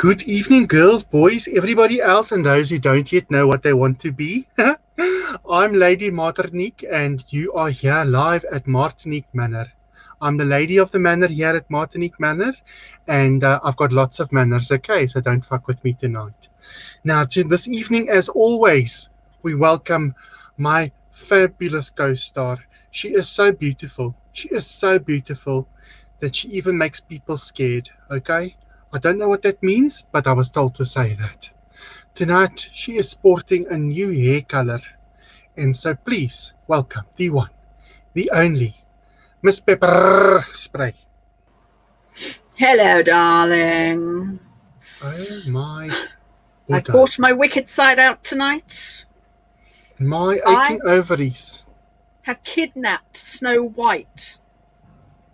Good evening, girls, boys, everybody else, and those who don't yet know what they want to be. I'm Lady Martinique, and you are here live at Martinique Manor. I'm the lady of the manor here at Martinique Manor, and I've got lots of manners, okay? So don't fuck with me tonight. Now, this evening, as always, we welcome my fabulous co-star. She is so beautiful. She is so beautiful that she even makes people scared, okay? I don't know what that means, but I was told to say that. Tonight, she is sporting a new hair color. And so please welcome the one, the only, Miss Peppa Sprey. Hello, darling. Oh my I've Buddha. brought my wicked side out tonight. My aching ovaries have kidnapped Snow White.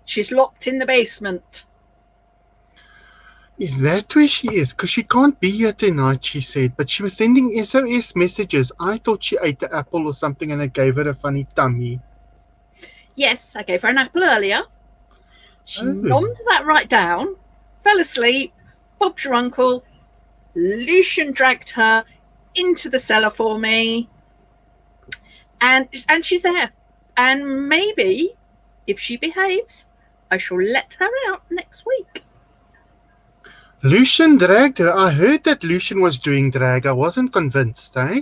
She's locked in the basement. Is that where she is? Because she can't be here tonight, she said. But she was sending SOS messages. I thought she ate the apple or something and it gave her a funny tummy. Yes, I gave her an apple earlier. She nommed that right down, fell asleep. Bob's your uncle. Lucian dragged her into the cellar for me. And she's there. And maybe, if she behaves, I shall let her out next week. Lucian dragged her. I heard that Lucian was doing drag. I wasn't convinced, eh?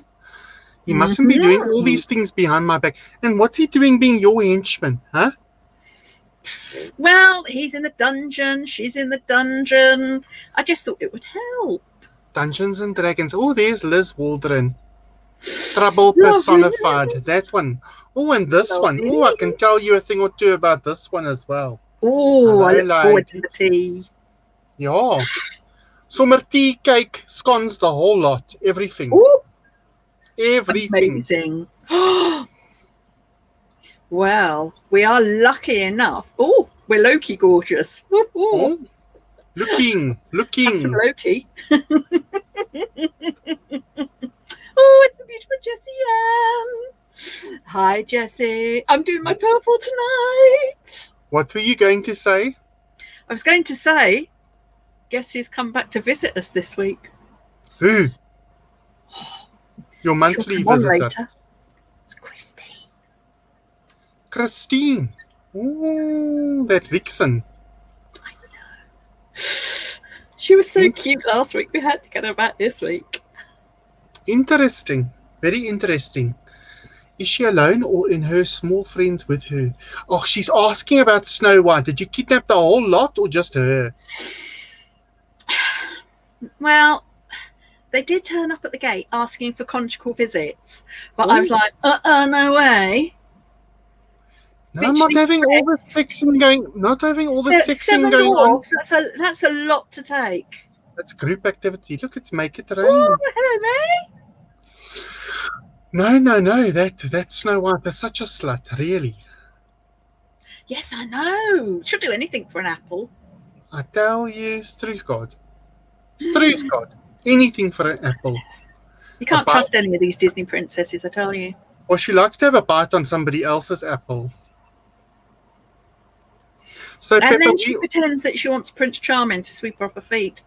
He mustn't be doing all these things behind my back. And what's he doing being your henchman, huh? Well, he's in the dungeon. She's in the dungeon. I just thought it would help. Dungeons and Dragons. Oh, there's Liz Waldron. Trouble personified. That one. Oh, and this one. Oh, I can tell you a thing or two about this one as well. Oh, I look forward to the tea. Yeah. Summer tea, cake, scones, the whole lot. Everything. Ooh. Everything. Amazing. Well, we are lucky enough. Oh, we're Loki gorgeous. Oh, looking. That's some Loki. Oh, it's the beautiful Jessie Ann. Hi, Jessie. I'm doing my purple tonight. What were you going to say? I was going to say, guess who's come back to visit us this week? Who? Your monthly visitor. Later. It's Christine. Christine. Oh, that vixen. I know. She was so cute last week. We had to get her back this week. Interesting. Very interesting. Is she alone or in her small friends with her? Oh, she's asking about Snow White. Did you kidnap the whole lot or just her? Well, they did turn up at the gate asking for conjugal visits. But I was like, no way. No, I'm not having all the sexing going. Not having all the sexing going on. That's a lot to take. That's group activity. Look, it's Make It Rain. Oh, hello, May. No. That Snow White is such a slut, really. Yes, I know. She'll do anything for an apple. I tell you, Stru's God. Anything for an apple. You can't trust any of these Disney princesses, I tell you. Or she likes to have a bite on somebody else's apple. So and then she pretends that she wants Prince Charming to sweep her off her feet.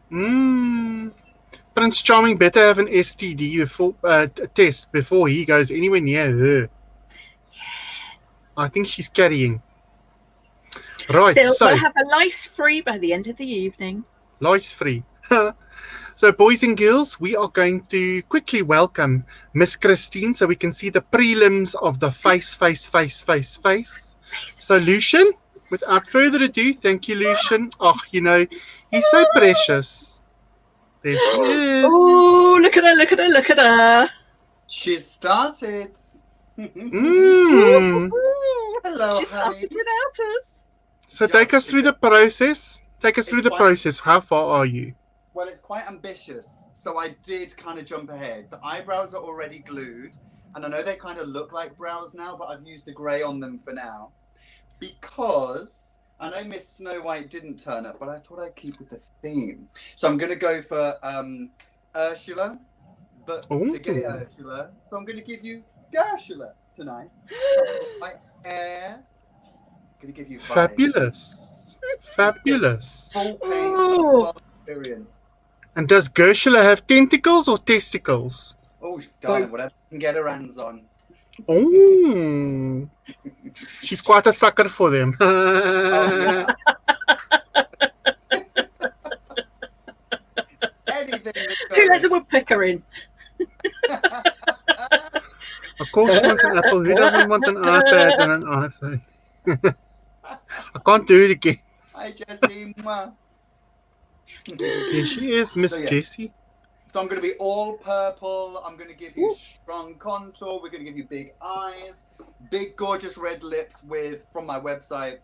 Prince Charming better have an STD test before he goes anywhere near her. Yeah. I think she's carrying. Right, Still, so we'll have a lice-free by the end of the evening. Lice-free. So, boys and girls, we are going to quickly welcome Miss Christine so we can see the prelims of the face. So, Lucian, without further ado, thank you, Lucian. Oh, you know, he's so precious. There she is. Oh, look at her. She's started. Hello, she started without us. So take us through the process. How far are you? Well, it's quite ambitious. So I did kind of jump ahead. The eyebrows are already glued. And I know they kind of look like brows now, but I've used the grey on them for now. Because I know Miss Snow White didn't turn up, but I thought I'd keep with the theme. So I'm going to go for Ursula. But forget it, Ursula. So I'm going to give you Ursula tonight. My hair. I'm going to give you vibes. Fabulous. Full paint experience. And does Gershula have tentacles or testicles? Oh, darling, whatever you can get her hands on. Oh, she's quite a sucker for them. Oh, yeah. Anything that's Who let going. the woodpecker in? Of course she wants an apple. Who doesn't want an iPad and an iPhone? I can't do it again. Hi, Jessie. Mwah. Here she is, Miss So, yeah. Jessie. So I'm going to be all purple. I'm going to give you strong contour. We're going to give you big eyes, big gorgeous red lips from my website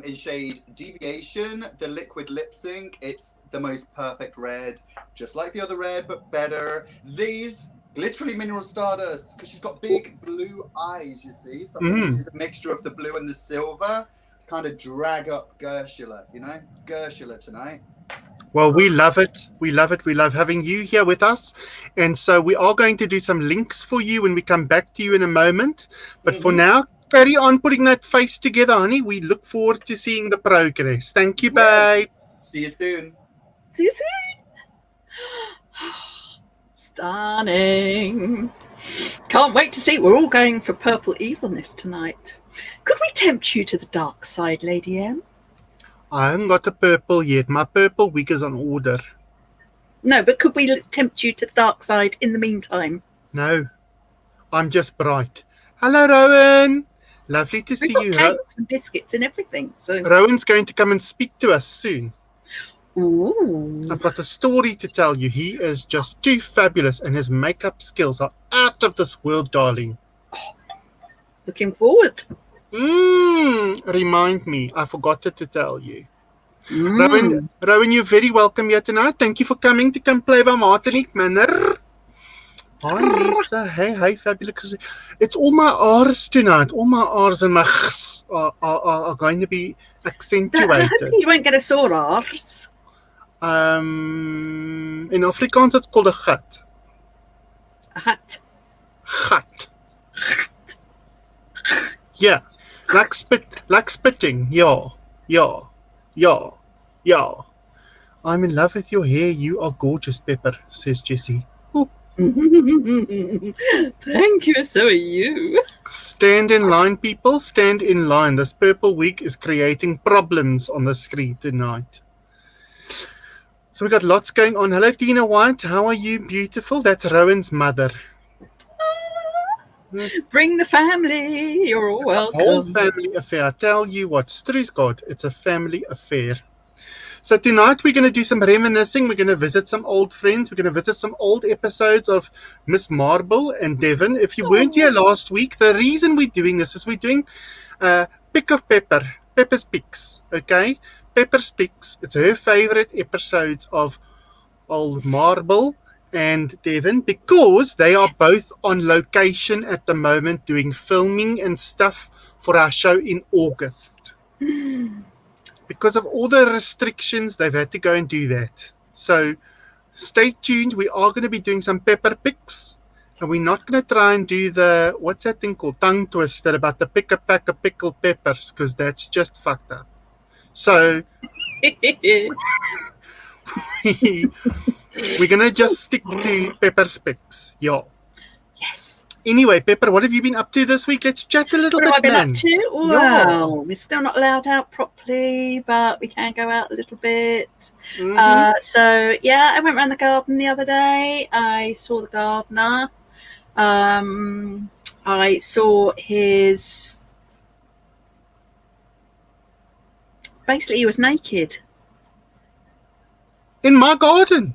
in shade Deviation, the liquid lip sync. It's the most perfect red, just like the other red, but better. These literally mineral stardust because she's got big blue eyes, you see. So I'm going to use a mixture of the blue and the silver to kind of drag up Gershula, you know? Gershula tonight. Well, we love it. We love it. We love having you here with us. And so we are going to do some links for you when we come back to you in a moment. But for now, carry on putting that face together, honey. We look forward to seeing the progress. Thank you, babe. See you soon. See you soon. Stunning. Can't wait to see. We're all going for purple evilness tonight. Could we tempt you to the dark side, Lady M? I haven't got a purple yet. My purple wig is on order. No, but could we tempt you to the dark side in the meantime? No, I'm just bright. Hello, Rowan. Lovely to see We've you. got cakes and biscuits and everything. So, Rowan's going to come and speak to us soon. ooh. I've got a story to tell you. He is just too fabulous and his makeup skills are out of this world, darling. Looking forward. Remind me. I forgot to tell you. Rowan, you're very welcome here tonight. Thank you for coming to come play by Martinique Manor. Hi, Lisa. Hey, fabulous. It's all my R's tonight. All my R's and my Ch's are going to be accentuated. You won't get a sore arse. In Afrikaans, it's called a gat. A hat. Gat. Yeah. Like spitting. Yeah. I'm in love with your hair. You are gorgeous, Pepper, says Jessie. Thank you, so are you. Stand in line, people. Stand in line. This purple wig is creating problems on the street tonight. So we got lots going on. Hello, Tina White. How are you? Beautiful. That's Rowan's mother. Bring the family. You're all welcome. Whole family affair. I tell you what, Stru's God, it's a family affair. So tonight we're going to do some reminiscing. We're going to visit some old friends. We're going to visit some old episodes of Miss Marble and Devon. If you weren't here last week, the reason we're doing this is we're doing Pick of Pepper, Pepper's Picks, okay? Pepper's Picks. It's her favorite episodes of Old Marble and Devon because they are both on location at the moment doing filming and stuff for our show in August. Because of all the restrictions, they've had to go and do that. So stay tuned. We are going to be doing some pepper picks. And we're not going to try and do the, what's that thing called? Tongue twister about the pick a pack of pickled peppers, because that's just fucked up. So we're going to just stick to Pepper's picks. Yeah. Yes. Anyway, Pepper, what have you been up to this week? Let's chat a little bit, What have I been man. up to? Well, we're still not allowed out properly, but we can go out a little bit. So, yeah, I went around the garden the other day. I saw the gardener. I saw his... Basically, he was naked. In my garden?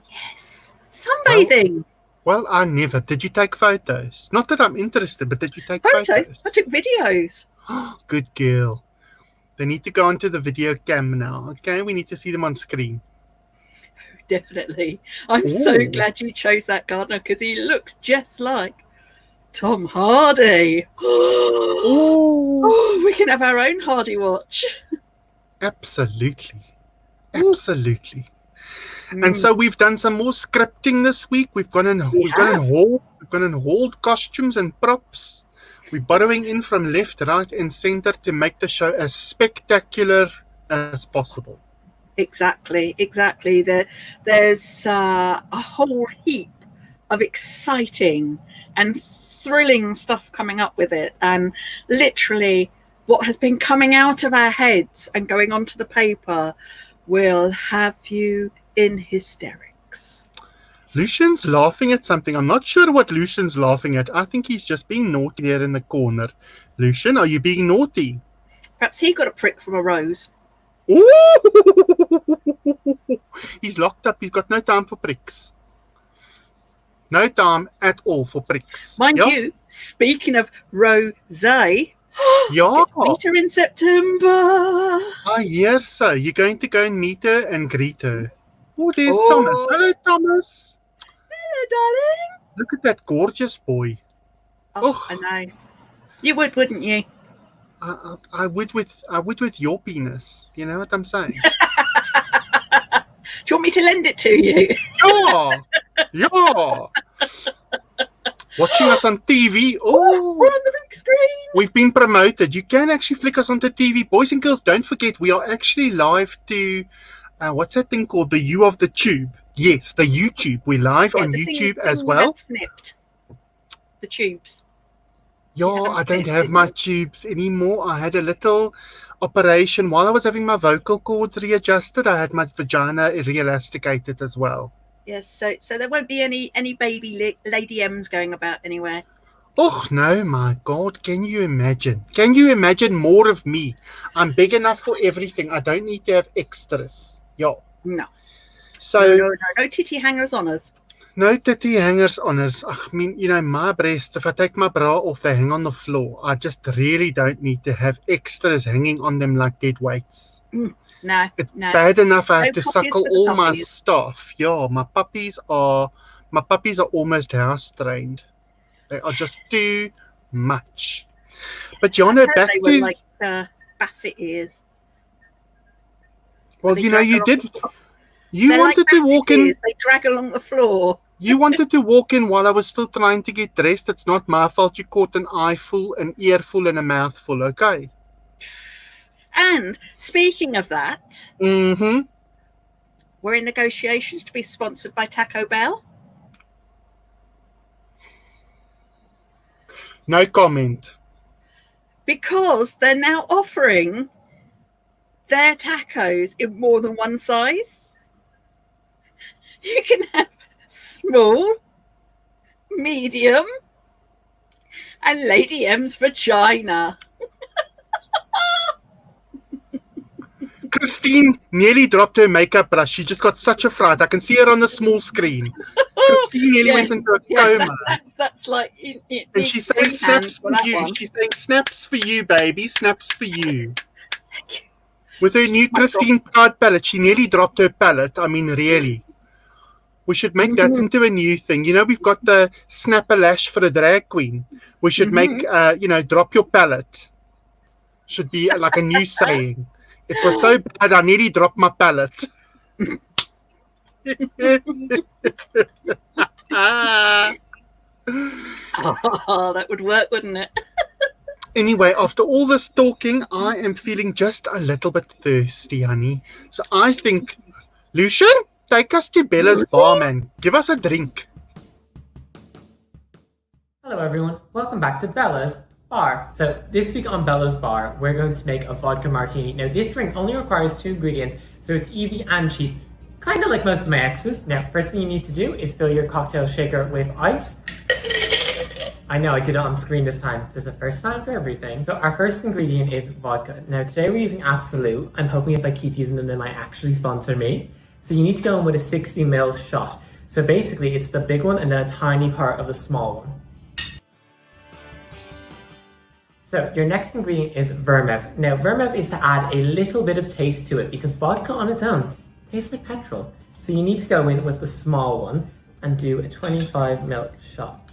Yes. Sunbathing. Well, I never. Did you take photos? Not that I'm interested, but did you take photos? I took videos. Good girl. They need to go onto the video cam now, okay? We need to see them on screen. Definitely. I'm so glad you chose that gardener because he looks just like Tom Hardy. Oh, we can have our own Hardy watch. Absolutely. Absolutely. And so we've done some more scripting this week. We've gone and hauled costumes and props. We're borrowing in from left, right, and center to make the show as spectacular as possible. Exactly. There's a whole heap of exciting and thrilling stuff coming up with it, and literally what has been coming out of our heads and going onto the paper will have you in hysterics. Lucian's laughing at something. I'm not sure what Lucian's laughing at. I think he's just being naughty there in the corner. Lucian, are you being naughty? Perhaps he got a prick from a rose. Ooh! He's locked up. He's got no time for pricks. No time at all for pricks. Mind you, speaking of rose, Yeah. meet her in September. I hear so. You're going to go and meet her and greet her. Oh, there's Oh. Thomas. Hello, Thomas. Hello, darling. Look at that gorgeous boy. Oh, I know. You would, wouldn't you? I would with your penis. You know what I'm saying? Do you want me to lend it to you? Yeah. Watching us on TV. Oh, we're on the big screen. We've been promoted. You can actually flick us onto TV. Boys and girls, don't forget, we are actually live to, what's that thing called? The U of the Tube. Yes, the YouTube. We're live on YouTube as well. Snipped the tubes. Yeah, I don't have my tubes anymore. I had a little operation. While I was having my vocal cords readjusted, I had my vagina re-elasticated as well. Yes, so there won't be any baby Lady M's going about anywhere. Oh, no, my God. Can you imagine? Can you imagine more of me? I'm big enough for everything. I don't need to have extras. Yeah. No. So No titty hangers on us. No titty hangers on us. I mean, you know, my breasts, if I take my bra off, they hang on the floor. I just really don't need to have extras hanging on them like dead weights. No. It's bad enough I have to suckle all my puppies. stuff. Yeah, my puppies are almost house trained. They are just too much. But Jana, back they to were like basset ears. well, They you know, drag you along did. the- You They're wanted like to basset walk in. ears. They drag along the floor. You wanted to walk in while I was still trying to get dressed. It's not my fault you caught an eyeful, an earful, and a mouthful, okay? And speaking of that, Mm-hmm. we're in negotiations to be sponsored by Taco Bell. No comment. Because they're now offering their tacos in more than one size. You can have small, medium, and Lady M's vagina. Christine nearly dropped her makeup brush. She just got such a fright. I can see her on the small screen. Christine nearly went into a coma. That's like... And she's saying snaps for you. She's saying snaps for you, baby. Snaps for you. Thank you. With her new Christine Pride palette, she nearly dropped her palette. I mean, really. We should make that into a new thing. You know, we've got the snap a lash for a drag queen. We should make, drop your palette. Should be like a new saying. It was so bad, I nearly dropped my palette. Oh, that would work, wouldn't it? Anyway, after all this talking, I am feeling just a little bit thirsty, honey. So I think, Lucian, take us to Bella's bar, man. Give us a drink. Hello everyone, welcome back to Bella's Bar. So this week on Bella's Bar, we're going to make a vodka martini. Now this drink only requires 2 ingredients, so it's easy and cheap. Kind of like most of my exes. Now, first thing you need to do is fill your cocktail shaker with ice. I know, I did it on screen this time. There's a first time for everything. So our first ingredient is vodka. Now today we're using Absolute. I'm hoping if I keep using them, they might actually sponsor me. So you need to go in with a 60 ml shot. So basically it's the big one and then a tiny part of the small one. So your next ingredient is vermouth. Now vermouth is to add a little bit of taste to it because vodka on its own tastes like petrol. So you need to go in with the small one and do a 25 ml shot.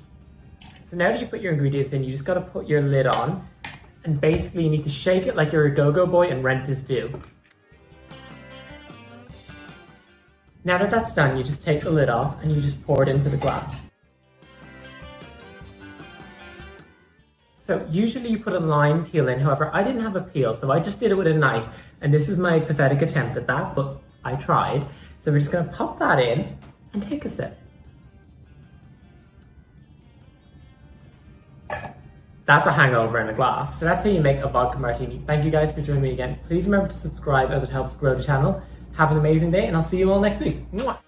So now that you put your ingredients in, you just got to put your lid on and basically you need to shake it like you're a go-go boy and rent is due. Now that that's done, you just take the lid off and you just pour it into the glass. So usually you put a lime peel in, however I didn't have a peel, so I just did it with a knife, and this is my pathetic attempt at that, but I tried. So we're just going to pop that in and take a sip. That's a hangover in a glass. So that's how you make a vodka martini. Thank you guys for joining me again. Please remember to subscribe as it helps grow the channel. Have an amazing day and I'll see you all next week. Mwah!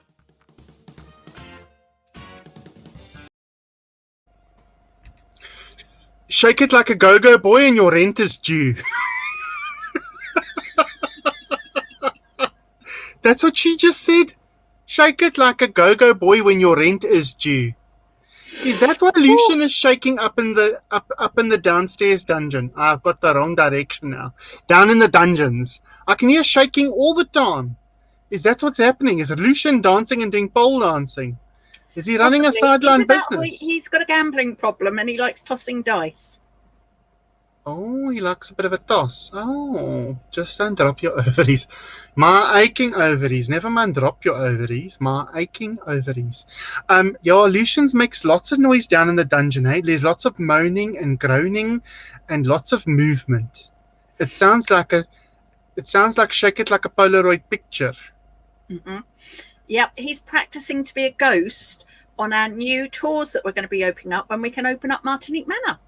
Shake it like a go-go boy and your rent is due. That's what she just said. Shake it like a go-go boy when your rent is due. Is that what Lucian is shaking up in the downstairs dungeon? I've got the wrong direction now. Down in the dungeons. I can hear shaking all the time. Is that what's happening? Is Lucian dancing and doing pole dancing? Is he running a sideline business? He's got a gambling problem and he likes tossing dice. Oh, he likes a bit of a toss. Oh, just don't drop your ovaries. My aching ovaries. Never mind drop your ovaries. My aching ovaries. Lucian makes lots of noise down in the dungeon, eh? There's lots of moaning and groaning and lots of movement. It sounds like shake it like a Polaroid picture. Mm-hmm. Yep, he's practicing to be a ghost on our new tours that we're going to be opening up when we can open up Martinique Manor.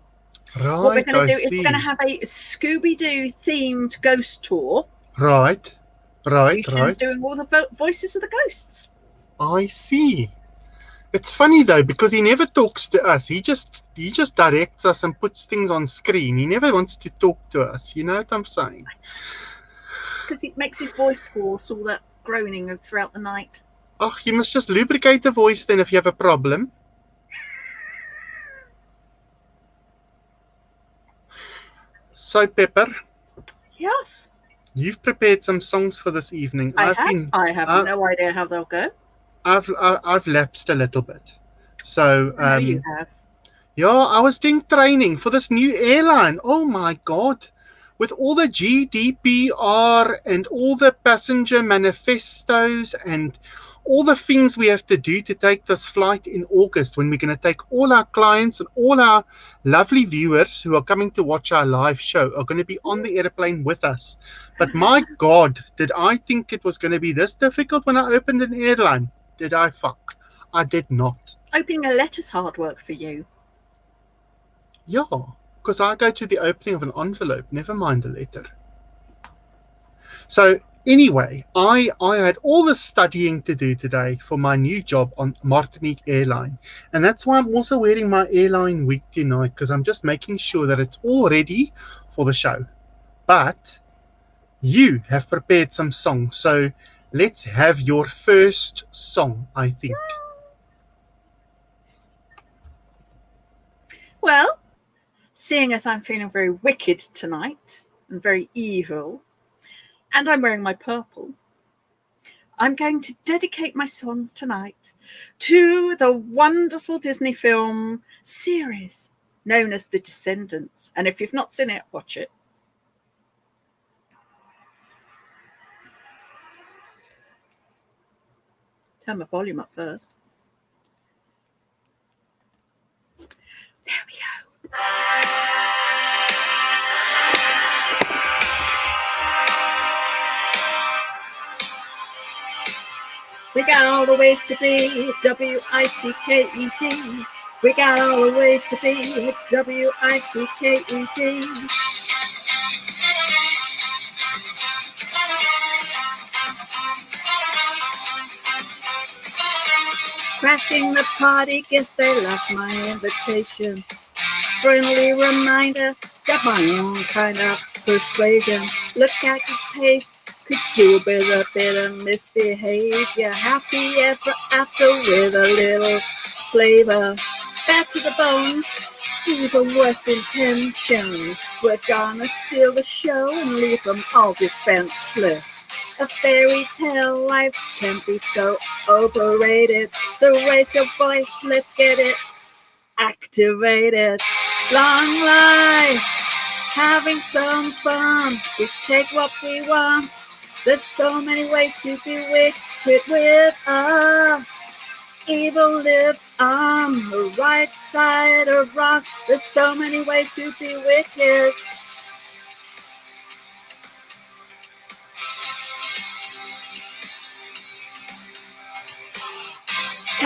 Right, what we're going to do is we're going to have a Scooby-Doo themed ghost tour. Right. Lucian's doing all the voices of the ghosts. I see. It's funny though because he never talks to us. He just directs us and puts things on screen. He never wants to talk to us. You know what I'm saying? Because it makes his voice hoarse, all that groaning throughout the night. Oh, you must just lubricate the voice then if you have a problem. So, Pepper. Yes. You've prepared some songs for this evening. I have no idea how they'll go. I've lapsed a little bit. So I know you have. Yeah, I was doing training for this new airline. Oh my God. With all the GDPR and all the passenger manifestos and all the things we have to do to take this flight in August, when we're going to take all our clients and all our lovely viewers who are coming to watch our live show are going to be on the airplane with us. But my God, did I think it was going to be this difficult when I opened an airline? Did I fuck? I did not. Opening a letter's hard work for you. Yeah, because I go to the opening of an envelope, never mind a letter. So anyway, I had all the studying to do today for my new job on Martinique Airline. And that's why I'm also wearing my airline wig tonight, because I'm just making sure that it's all ready for the show. But you have prepared some songs, so let's have your first song, I think. Well, seeing as I'm feeling very wicked tonight and very evil, and I'm wearing my purple, I'm going to dedicate my songs tonight to the wonderful Disney film series known as The Descendants. And if you've not seen it, watch it. Turn my volume up first. There we go. We got all the ways to be W-I-C-K-E-D. We got all the ways to be W-I-C-K-E-D. Crashing the party, guess they lost my invitation. Friendly reminder, got my own kind of persuasion. Look at his pace, could do a bit of misbehavior. Happy ever after with a little flavor. Back to the bone, even worse intentions. We're gonna steal the show and leave them all defenseless. A fairy tale life can be so overrated. So raise your voice, let's get it activated. Long life, having some fun. We take what we want. There's so many ways to be wicked with us. Evil lives on the right side of wrong. There's so many ways to be wicked.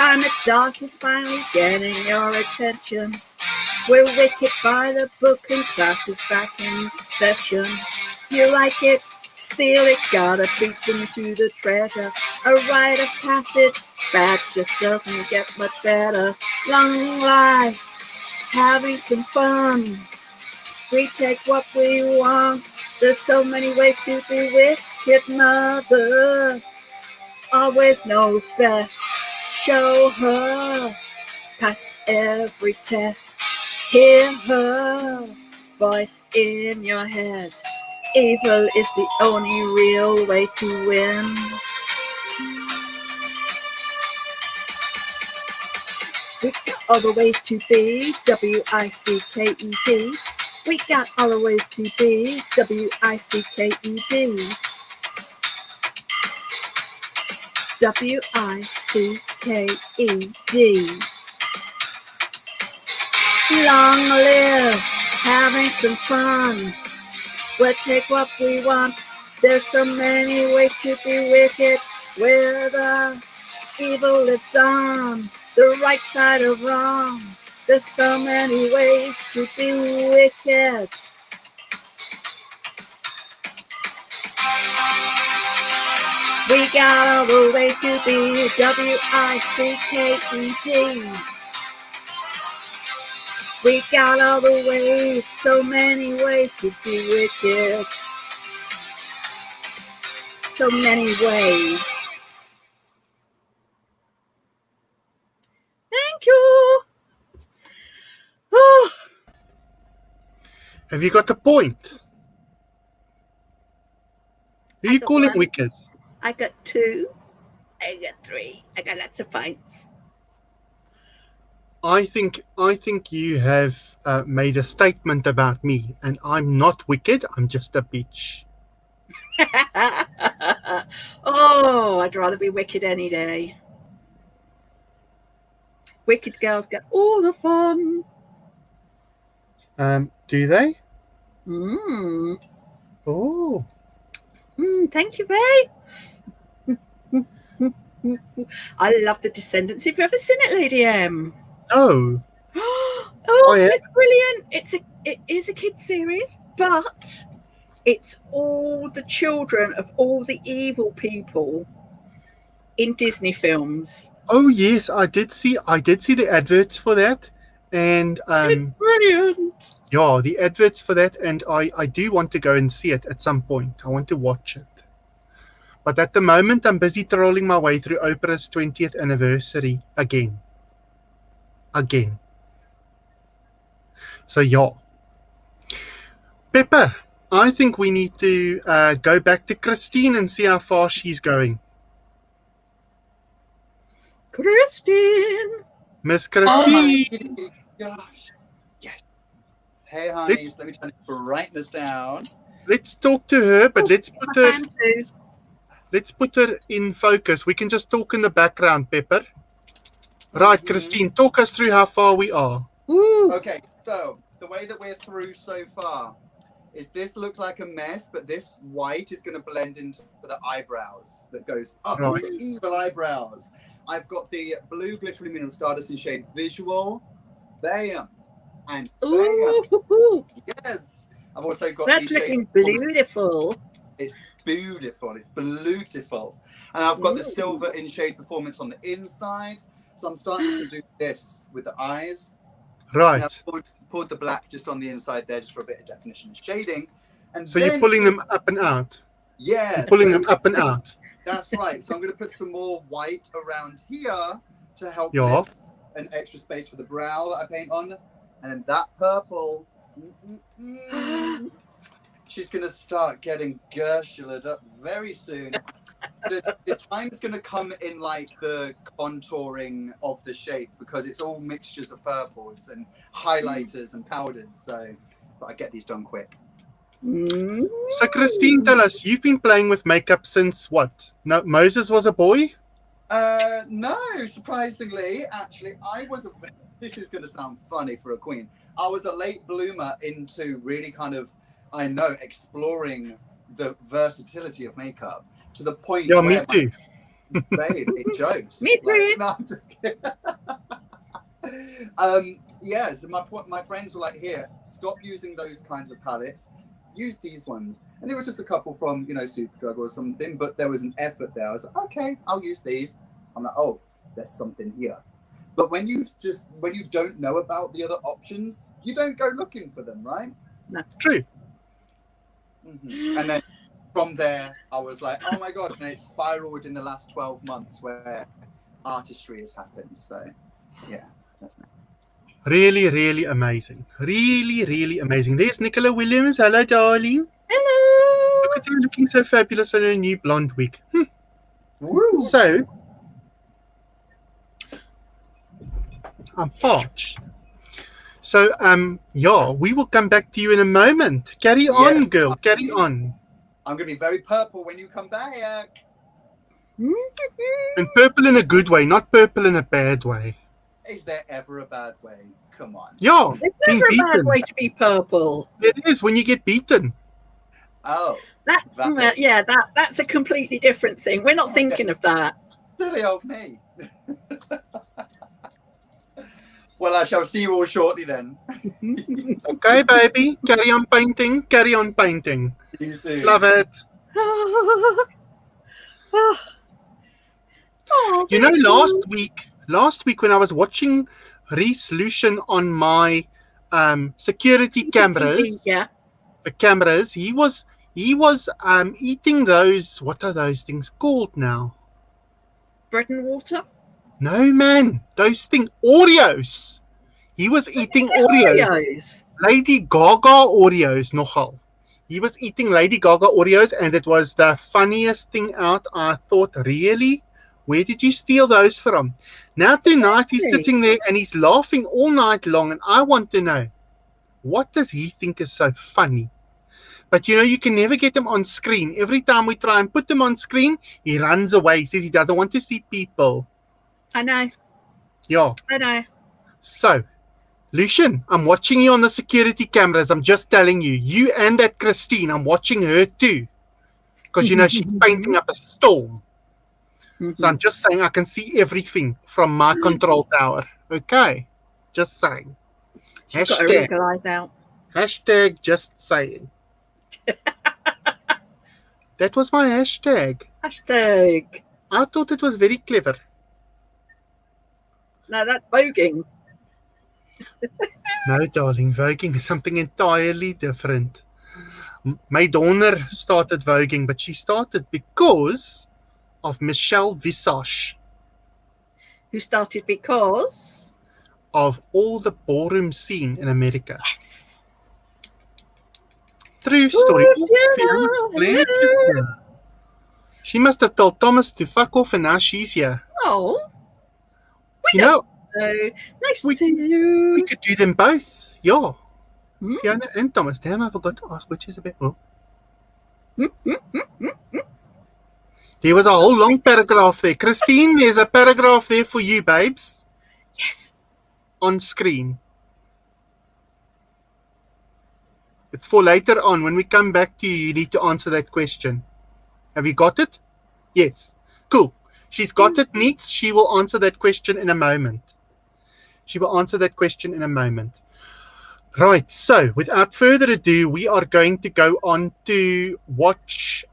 time the dark is finally getting your attention. We're wicked by the book and class is back in session. You like it, steal it, gotta beat them to the treasure. A rite of passage, bad just doesn't get much better. Long life, having some fun. We take what we want. There's so many ways to be wicked. Mother always knows best. Show her, pass every test. Hear her voice in your head. Evil is the only real way to win. We got all the ways to be W-I-C-K-E-D. We got all the ways to be W-I-C-K-E-D. W-I-C-K-E-D. Long live, having some fun. We'll take what we want. There's so many ways to be wicked. With us, evil lives on the right side of wrong. There's so many ways to be wicked. We got all the ways to be W-I-C-K-E-D. We got all the ways, so many ways to be wicked. So many ways. Thank you. Oh. Have you got the point? Who are you calling one. wicked? I got 2. I got 3. I got lots of points. I think you have made a statement about me, and I'm not wicked. I'm just a bitch. Oh, I'd rather be wicked any day. Wicked girls get all the fun. Do they? Oh. Oh. Thank you, Faye. I love The Descendants. Have you ever seen it, Lady M? No. Oh, yeah. It's brilliant. It is a kids series, but it's all the children of all the evil people in Disney films. Oh yes, I did see the adverts for that, and it's brilliant. Yeah, the adverts for that, and I do want to go and see it at some point. I want to watch it. But at the moment, I'm busy trolling my way through Oprah's 20th anniversary again. So, yeah. Peppa, I think we need to go back to Christine and see how far she's going. Christine! Miss Christine! Oh my gosh. Yes. Hey, honeys, let me turn the brightness down. Let's talk to her, but let's put her in focus. We can just talk in the background, Pepper. Right, Christine, talk us through how far we are. Ooh. Okay, so the way that we're through so far is this looks like a mess, but this white is going to blend into the eyebrows that goes up. Right. The evil eyebrows. I've got the blue glitter luminous stardust in shade Visual. Bam. And bam. Ooh. Yes. I've also got that's looking beautiful. It's beautiful. It's beautiful. And I've got the silver in shade Performance on the inside. So I'm starting to do this with the eyes. Right. And I've poured the black just on the inside there, just for a bit of definition and shading. And so you're pulling them up and out? Yes. You're pulling them up and out. That's right. So I'm going to put some more white around here to help lift an extra space for the brow that I paint on. And then that purple, she's going to start getting Gershulaed up very soon. The time is going to come in like the contouring of the shape, because it's all mixtures of purples and highlighters and powders. So but I get these done quick. So Christine, tell us, you've been playing with makeup since what? No, Moses was a boy? No, surprisingly, actually, this is going to sound funny for a queen. I was a late bloomer into really kind of, exploring the versatility of makeup to the point me too. Babe, it jokes. Me too. No, I'm just kidding. Yeah, so my friends were like, here, stop using those kinds of palettes. Use these ones. And it was just a couple from, Superdrug or something, but there was an effort there. I was like, okay, I'll use these. I'm like, oh, there's something here. But when you don't know about the other options, you don't go looking for them, right? No. True. Mm-hmm. And then from there, I was like, oh my God. And it spiraled in the last 12 months where artistry has happened. So, yeah, that's nice. Really, really amazing. Really, really amazing. There's Nicola Williams. Hello, darling. Hello. Look at her looking so fabulous in her new blonde wig. Woo. So, I'm parched. So, yeah, we will come back to you in a moment. Carry on, Yes. girl. Carry on. I'm going to be very purple when you come back. And purple in a good way, not purple in a bad way. Is there ever a bad way? Come on. Yeah, There's being never a bad beaten. way to be purple. It is when you get beaten. Oh, That's a completely different thing. We're not thinking of that. silly old me. Well, I shall see you all shortly then. Okay, baby. Carry on painting. Carry on painting. See you soon. Love it. Oh, You know, thank last week when I was watching resolution on my security cameras, Yeah. the cameras, he was eating those. What are those things called now? Bread and water. No, man, those things Oreos. He was eating Oreos. Lady Gaga Oreos, nogal. He was eating Lady Gaga Oreos, and it was the funniest thing out. I thought, really? Where did you steal those from? Now tonight he's sitting there and he's laughing all night long, and I want to know, what does he think is so funny? But you can never get him on screen. Every time we try and put him on screen, he runs away. He says he doesn't want to see people. I know. Yeah. I know. So, Lucian, I'm watching you on the security cameras. I'm just telling you. You and that Christine, I'm watching her too. Because, she's painting up a storm. So I'm just saying I can see everything from my control tower. Okay? Just saying. She's got her eagle eyes out. Hashtag just saying. That was my hashtag. Hashtag. I thought it was very clever. No, that's voguing. No, darling, voguing is something entirely different. My daughter started voguing, but she started because of Michelle Visage. Who started because of all the ballroom scene in America. Yes. True story. Yeah. She must have told Thomas to fuck off, and now she's here. Oh. Nice to see you. We could do them both. Yeah. Fiona and Thomas. Damn, I forgot to ask which is a bit more. There was a whole long paragraph there. Christine, there's a paragraph there for you, babes. Yes. On screen. It's for later on. When we come back to you, you need to answer that question. Have you got it? Yes. Cool. She's got it neat. She will answer that question in a moment. Right. So, without further ado, we are going to go on to watch...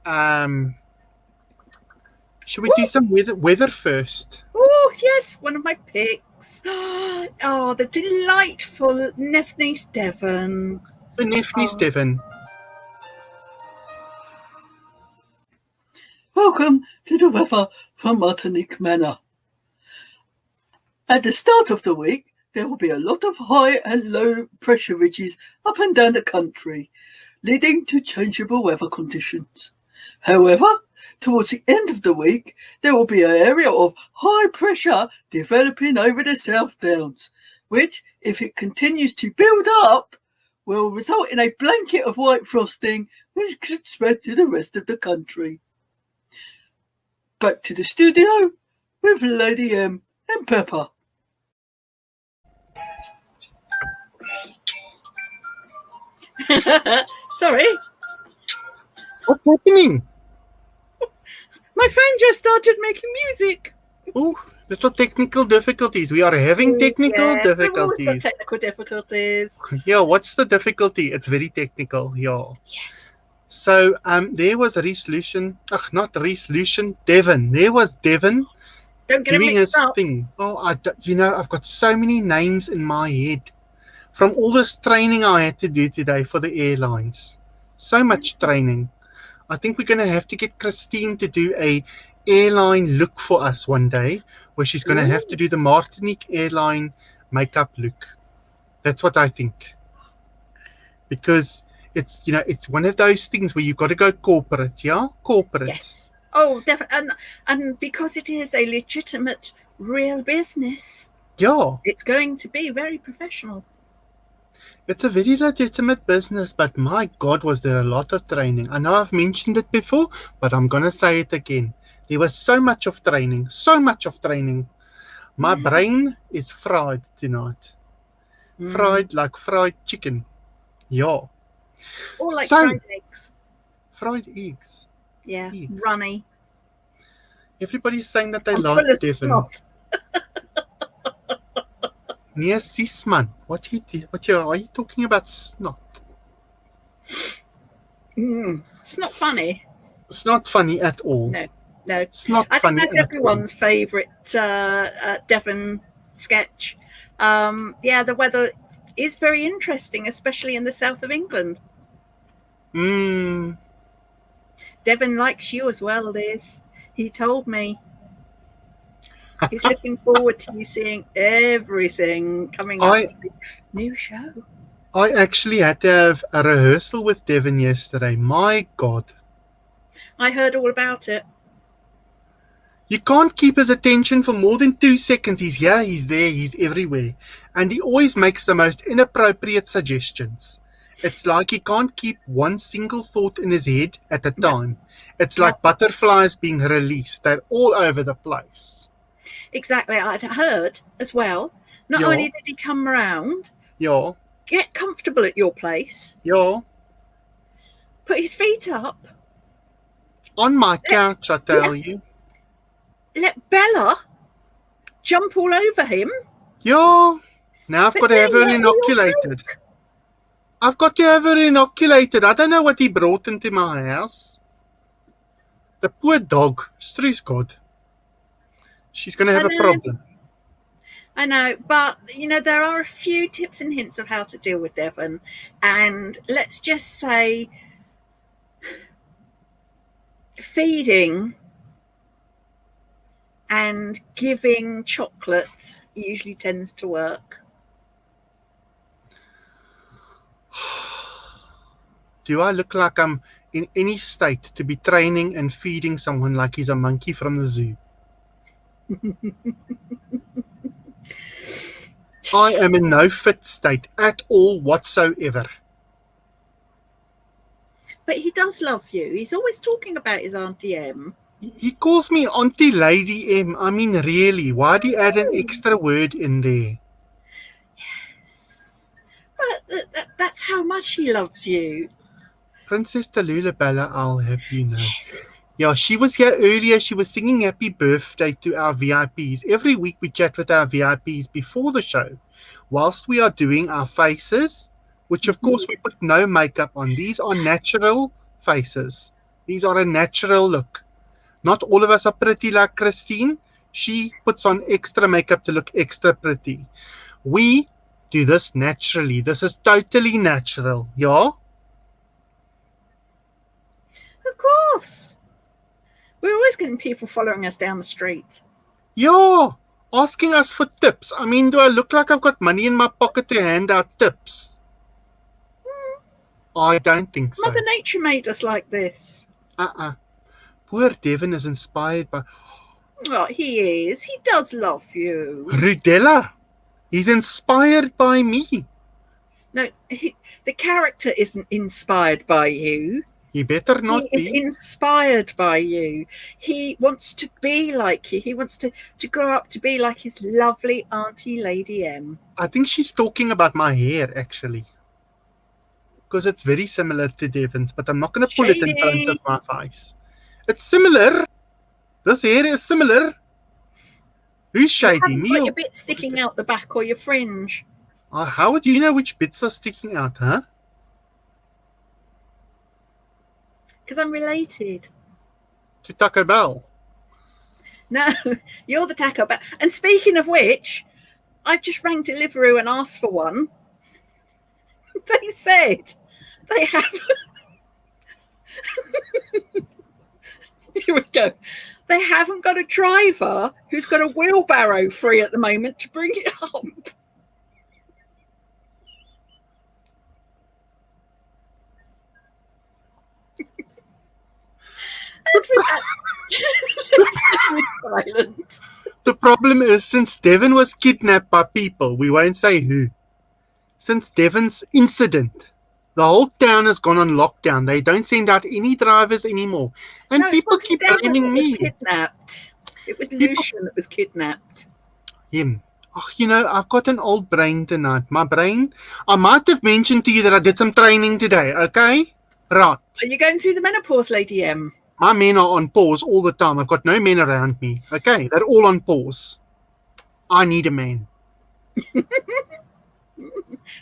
should we do some weather first? Oh, yes. One of my picks. Oh, the delightful Nephni's Devon. The Nephni's Devon. Welcome to the weather from Martinique Manor. At the start of the week, there will be a lot of high and low pressure ridges up and down the country, leading to changeable weather conditions. However, towards the end of the week, there will be an area of high pressure developing over the South Downs, which, if it continues to build up, will result in a blanket of white frosting which could spread to the rest of the country. Back to the studio with Lady M and Peppa. Sorry. What's happening? My phone just started making music. Oh, little technical difficulties. We are having technical Yes, we've always got difficulties. technical difficulties. Yeah, what's the difficulty? It's very technical. Yeah. Yes. So there was resolution. Not resolution. Devon. There was Devon Don't get it doing mixed his up. thing. Oh, I've got so many names in my head from all this training I had to do today for the airlines. So much training. I think we're going to have to get Christine to do a airline look for us one day, where she's going to have to do the Martinique airline makeup look. That's what I think. Because it's one of those things where you've got to go corporate, yeah? Corporate. Yes. Oh, definitely. And because it is a legitimate, real business, Yeah. it's going to be very professional. It's a very legitimate business, but my God, was there a lot of training. I know I've mentioned it before, but I'm going to say it again. There was so much of training. My brain is fried tonight. Fried like fried chicken. Yeah. Or like fried eggs. Fried eggs. Yeah, runny. Everybody's saying that they I'm like full of Devon. snot. Yes, sis man. What are you talking about snot? It's not funny. It's not funny at all. No. It's not I funny. think that's everyone's favourite Devon sketch. The weather is very interesting, especially in the south of England. Devon likes you as well, Liz. He told me. He's looking forward to you seeing everything coming up for the new show. I actually had to have a rehearsal with Devon yesterday. My God. I heard all about it. You can't keep his attention for more than 2 seconds. He's here, he's there, he's everywhere. And he always makes the most inappropriate suggestions. It's like he can't keep one single thought in his head at a time. It's like butterflies being released. They're all over the place. Exactly. I'd heard as well. Not only did he come round, get comfortable at your place, put his feet up. On my couch, I tell you. Let Bella jump all over him. Yeah. Now I've got to have her inoculated. I've got to have her inoculated. I don't know what he brought into my house. The poor dog. Struis God. She's going to have a problem. I know, but, there are a few tips and hints of how to deal with Devon. And let's just say feeding and giving chocolates usually tends to work. Do I look like I'm in any state to be training and feeding someone like he's a monkey from the zoo? I am in no fit state at all whatsoever. But he does love you. He's always talking about his Auntie M. He calls me Auntie Lady M. I mean, really, why do you add an extra word in there? Yes. But that's how much he loves you. Princess Tallulah Bella, I'll have you know. Yes. Yeah, she was here earlier. She was singing happy birthday to our VIPs. Every week we chat with our VIPs before the show, whilst we are doing our faces, which of course we put no makeup on. These are natural faces. These are a natural look. Not all of us are pretty like Christine. She puts on extra makeup to look extra pretty. We do this naturally. This is totally natural. Yeah? Of course. We're always getting people following us down the street. Yeah, asking us for tips. I mean, do I look like I've got money in my pocket to hand out tips? I don't think so. Mother Nature made us like this. Poor Devon is inspired by... Oh, he is. He does love you. Rudella, he's inspired by me. No, the character isn't inspired by you. He better not be. He is inspired by you. He wants to be like you. He wants to grow up to be like his lovely Auntie Lady M. I think she's talking about my hair, actually. Because it's very similar to Devon's, but I'm not going to pull it in front of my face. It's similar. This hair is similar. Who's You shady? haven't Me got or... your bit sticking out the back or your fringe. How would you know which bits are sticking out, huh? Because I'm related. To Taco Bell. No, you're the Taco Bell. And speaking of which, I just rang Deliveroo and asked for one. They said they have. Here we go. They haven't got a driver who's got a wheelbarrow free at the moment to bring it up. And with that, silent. The problem is, since Devon was kidnapped by people, we won't say who. Since Devon's incident, the whole town has gone on lockdown. They don't send out any drivers anymore. And No, people it keep wasn't Devon blaming that was me. kidnapped. It was Lucian that was kidnapped. Him. Oh, I've got an old brain tonight. My brain, I might have mentioned to you that I did some training today, okay? Right. Are you going through the menopause, Lady M? My men are on pause all the time. I've got no men around me, okay? They're all on pause. I need a man.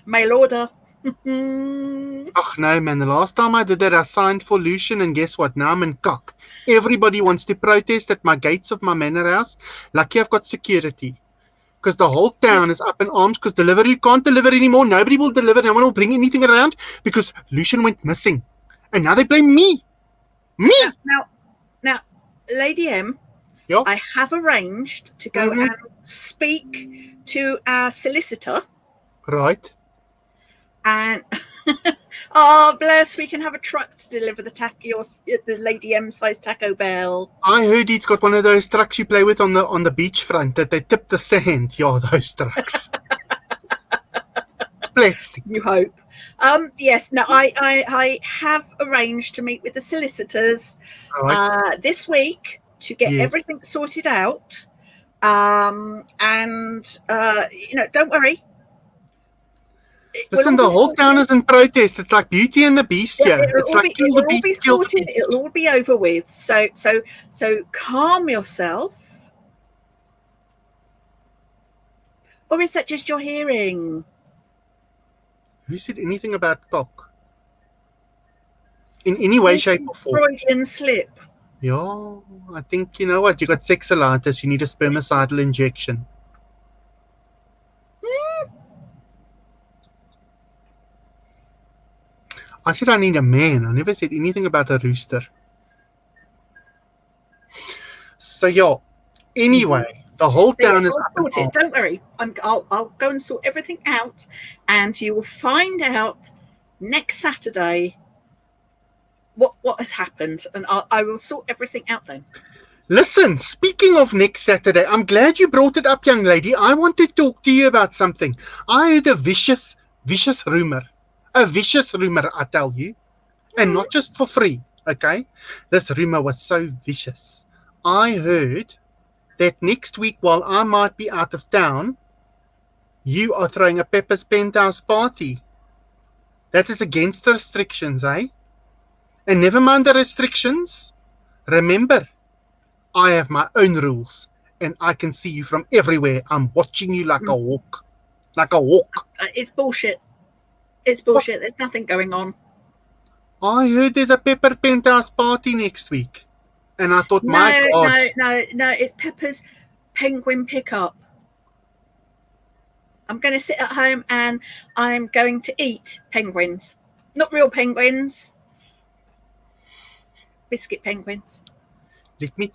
Mail order. Oh, no, man. The last time I did that, I signed for Lucian, and guess what? Now I'm in cock. Everybody wants to protest at my gates of my manor house. Lucky I've got security. Because the whole town is up in arms because delivery can't deliver anymore. Nobody will deliver. No one will bring anything around because Lucian went missing. And now they blame me. Me! Now, Lady M, Yeah. I have arranged to go and speak to our solicitor. Right. And, oh, bless, we can have a truck to deliver the Lady M size Taco Bell. I heard he's got one of those trucks you play with on the beachfront that they tip the sand. Yeah, those trucks. It's plastic. You hope. Yes, no, I have arranged to meet with the solicitors this week to get everything sorted out. And don't worry. Listen, the whole town is in protest. It's like Beauty and the Beast here. It's like kill the beast, kill the beast. It'll all be over with. So calm yourself. Or is that just your hearing? Who said anything about cock? In any way, shape, or form? Freudian slip. Yeah, I think, you know what? You got sexulitis. You need a spermicidal injection. I said I need a man. I never said anything about a rooster. So, yeah. Anyway, the whole town is up in arms. Don't worry. I'll go and sort everything out, and you will find out next Saturday what has happened, and I will sort everything out then. Listen, speaking of next Saturday, I'm glad you brought it up, young lady. I want to talk to you about something. I heard a vicious rumor. A vicious rumor, I tell you. And not just for free, okay? This rumor was so vicious. I heard that next week, while I might be out of town, you are throwing a Peppa's Penthouse party. That is against the restrictions, eh? And never mind the restrictions. Remember, I have my own rules, and I can see you from everywhere. I'm watching you like a hawk. Like a hawk. It's bullshit. It's bullshit. What? There's nothing going on. I heard there's a Peppa Penthouse party next week. And I thought, my God. No. It's Peppa's penguin pickup. I'm going to sit at home and I'm going to eat penguins. Not real penguins. Biscuit penguins. Let me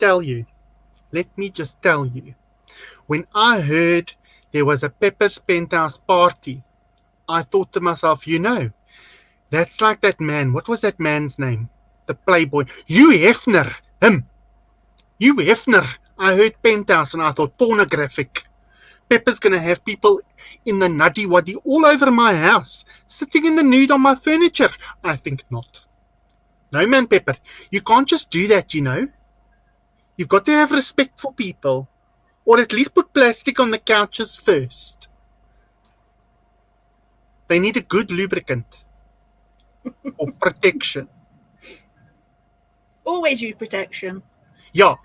just tell you. When I heard there was a Peppa's Penthouse party, I thought to myself, that's like that man. What was that man's name? The Playboy. Hugh Hefner. Him. Hugh Hefner. I heard Penthouse and I thought pornographic. Peppa's going to have people in the nuddy waddy all over my house, sitting in the nude on my furniture. I think not. No, man, Pepper. You can't just do that, You've got to have respect for people. Or at least put plastic on the couches first. They need a good lubricant. Or protection. Always use protection. Yeah.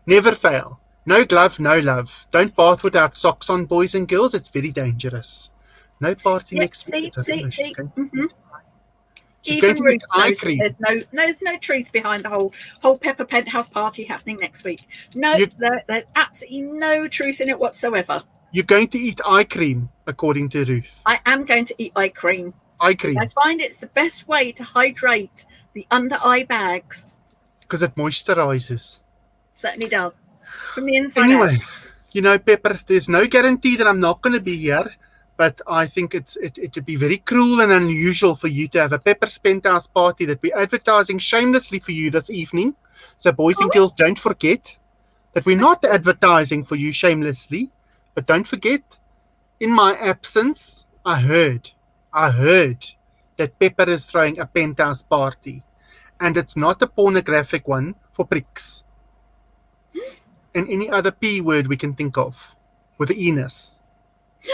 Never fail. No glove, no love. Don't bath without socks on, boys and girls. It's very dangerous. No party Yep, next week. I don't know. She's going to eat. She's Even going to Ruth eat eye knows that cream. there's no truth behind the whole Pepper Penthouse party happening next week. No, there's absolutely no truth in it whatsoever. You're going to eat eye cream, according to Ruth. I am going to eat eye cream. Eye cream. I find it's the best way to hydrate the under eye bags. Because it moisturizes. Certainly does. From the inside Anyway, out. Pepper, there's no guarantee that I'm not going to be here, but I think it would be very cruel and unusual for you to have a Pepper's Penthouse party that we're advertising shamelessly for you this evening. So boys and girls, don't forget that we're not advertising for you shamelessly, but don't forget, in my absence, I heard that Pepper is throwing a penthouse party, and it's not a pornographic one for pricks. And any other P word we can think of with the E-ness.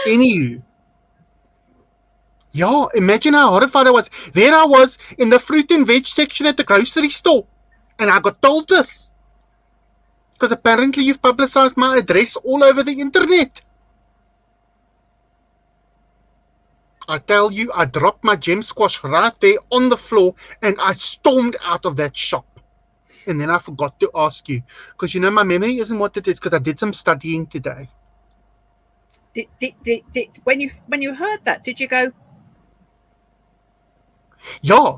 Any. Yeah, imagine how horrified I was. There I was in the fruit and veg section at the grocery store, and I got told this. Because apparently you've publicized my address all over the internet. I tell you, I dropped my gem squash right there on the floor, and I stormed out of that shop. And then I forgot to ask you, because my memory isn't what it is, because I did some studying today. When you heard that, did you go? Yeah,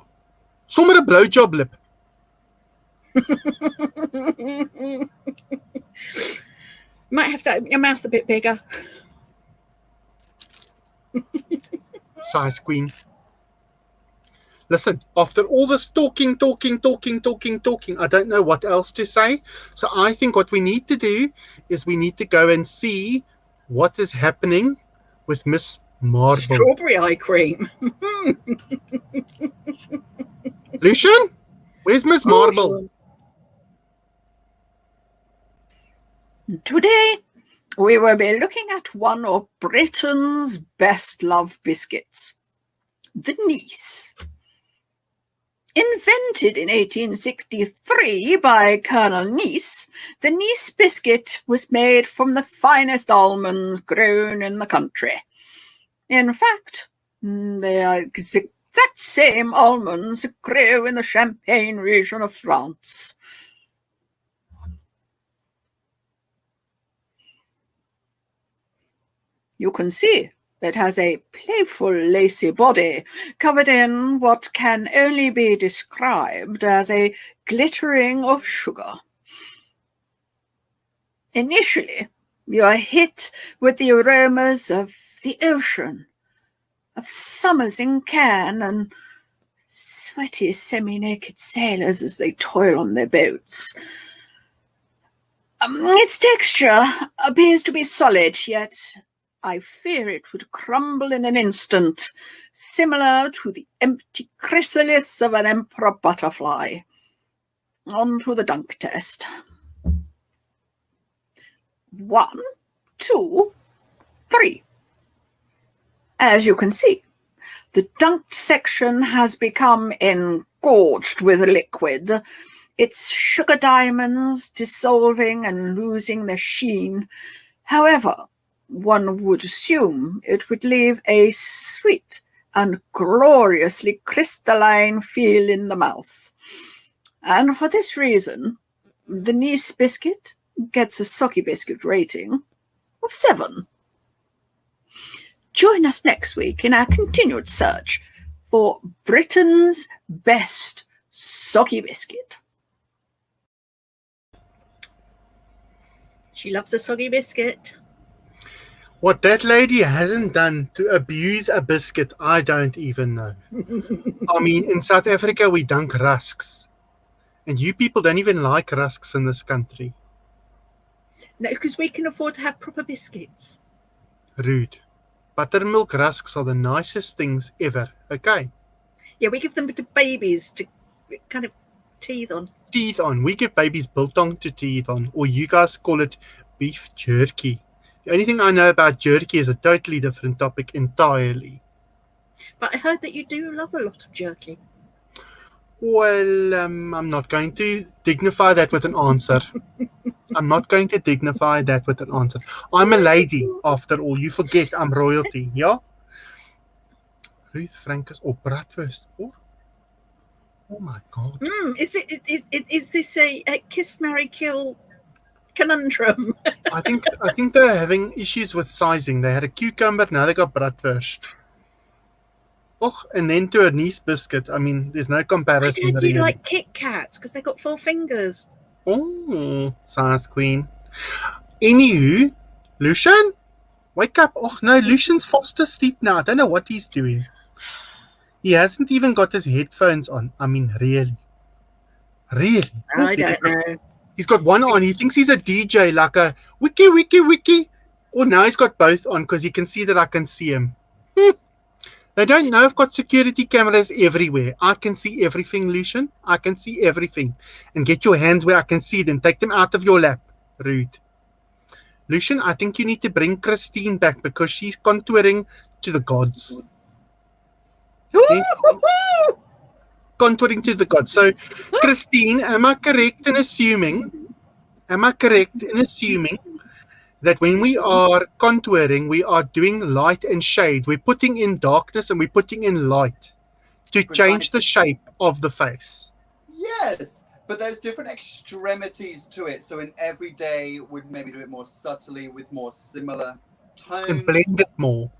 sommer 'n blowjob lip. Might have to open your mouth a bit bigger. Size queen. Listen, after all this talking, I don't know what else to say. So I think what we need to do is we need to go and see what is happening with Miss Marble. Strawberry eye cream. Lucian, where's Miss Marble? Today, we will be looking at one of Britain's best loved biscuits, the Nice. Invented in 1863 by Colonel Nice, the Nice biscuit was made from the finest almonds grown in the country. In fact, they are the exact same almonds that grow in the Champagne region of France. You can see it has a playful, lacy body covered in what can only be described as a glittering of sugar. Initially, you are hit with the aromas of the ocean, of summers in Cannes, and sweaty, semi-naked sailors as they toil on their boats. Its texture appears to be solid, yet I fear it would crumble in an instant, similar to the empty chrysalis of an emperor butterfly. On to the dunk test. 1, 2, 3. As you can see, the dunked section has become engorged with liquid, its sugar diamonds dissolving and losing their sheen. However, one would assume it would leave a sweet and gloriously crystalline feel in the mouth. And for this reason, the Nice biscuit gets a soggy biscuit rating of 7. Join us next week in our continued search for Britain's best soggy biscuit. She loves a soggy biscuit. What that lady hasn't done to abuse a biscuit, I don't even know. I mean, in South Africa, we dunk rusks. And you people don't even like rusks in this country. No, because we can afford to have proper biscuits. Rude. Buttermilk rusks are the nicest things ever, okay? Yeah, we give them to babies to kind of teeth on. Teeth on. We give babies biltong to teeth on. Or you guys call it beef jerky. The only thing I know about jerky is a totally different topic entirely. But I heard that you do love a lot of jerky. Well, I'm not going to dignify that with an answer. I'm not going to dignify that with an answer. I'm a lady, after all. You forget I'm royalty, yeah? Ruth Frankus or Bratwurst. Oh my God. Is this a kiss, marry, kill conundrum? I think they're having issues with sizing. They had a cucumber, now they got Bratwurst. Oh, and then to a niece biscuit. I mean, there's no I comparison. heard you Really. like Kit Kats because they got 4 fingers. Oh, size queen. Anywho, Lucian, wake up. Oh no, Lucian's fast asleep now. I don't know what he's doing. He hasn't even got his headphones on. I mean, really. I don't know. He's got one on. He thinks he's a DJ, like a wiki, wiki, wiki. Oh, now he's got both on because he can see that I can see him. They don't know I've got security cameras everywhere. I can see everything, Lucian. I can see everything. And get your hands where I can see them. Take them out of your lap. Rude. Lucian, I think you need to bring Christine back because she's contouring to the gods. Contouring to the gods. So, Christine, am I correct in assuming that when we are contouring, we are doing light and shade? We're putting in darkness and we're putting in light to change the shape of the face. Yes, but there's different extremities to it. So in every day, we'd maybe do it more subtly with more similar tones. And blend it more.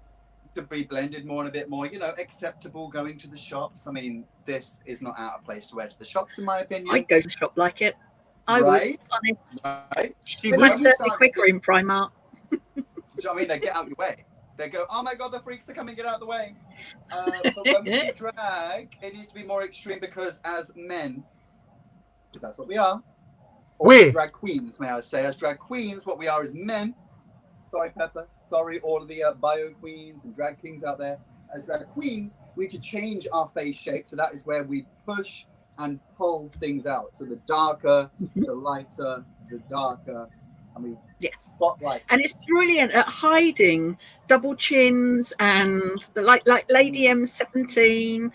To be blended more and a bit more, acceptable going to the shops. I mean, this is not out of place to wear to the shops, in my opinion. I'd go to shop like it. I Right? would, honest. Right? But that's certainly quicker in Primark. Do you know what I mean? They get out your way. They go, oh my God, the freaks are coming, get out of the way. But when we drag, it needs to be more extreme because as men, because that's what we are, or drag queens, may I say, as drag queens, what we are is men. Sorry, Peppa. Sorry, all of the bio queens and drag kings out there. As drag queens, we need to change our face shape. So that is where we push and pull things out. So the darker, the lighter, the darker. I mean, spotlight. And it's brilliant at hiding double chins and like Lady M17.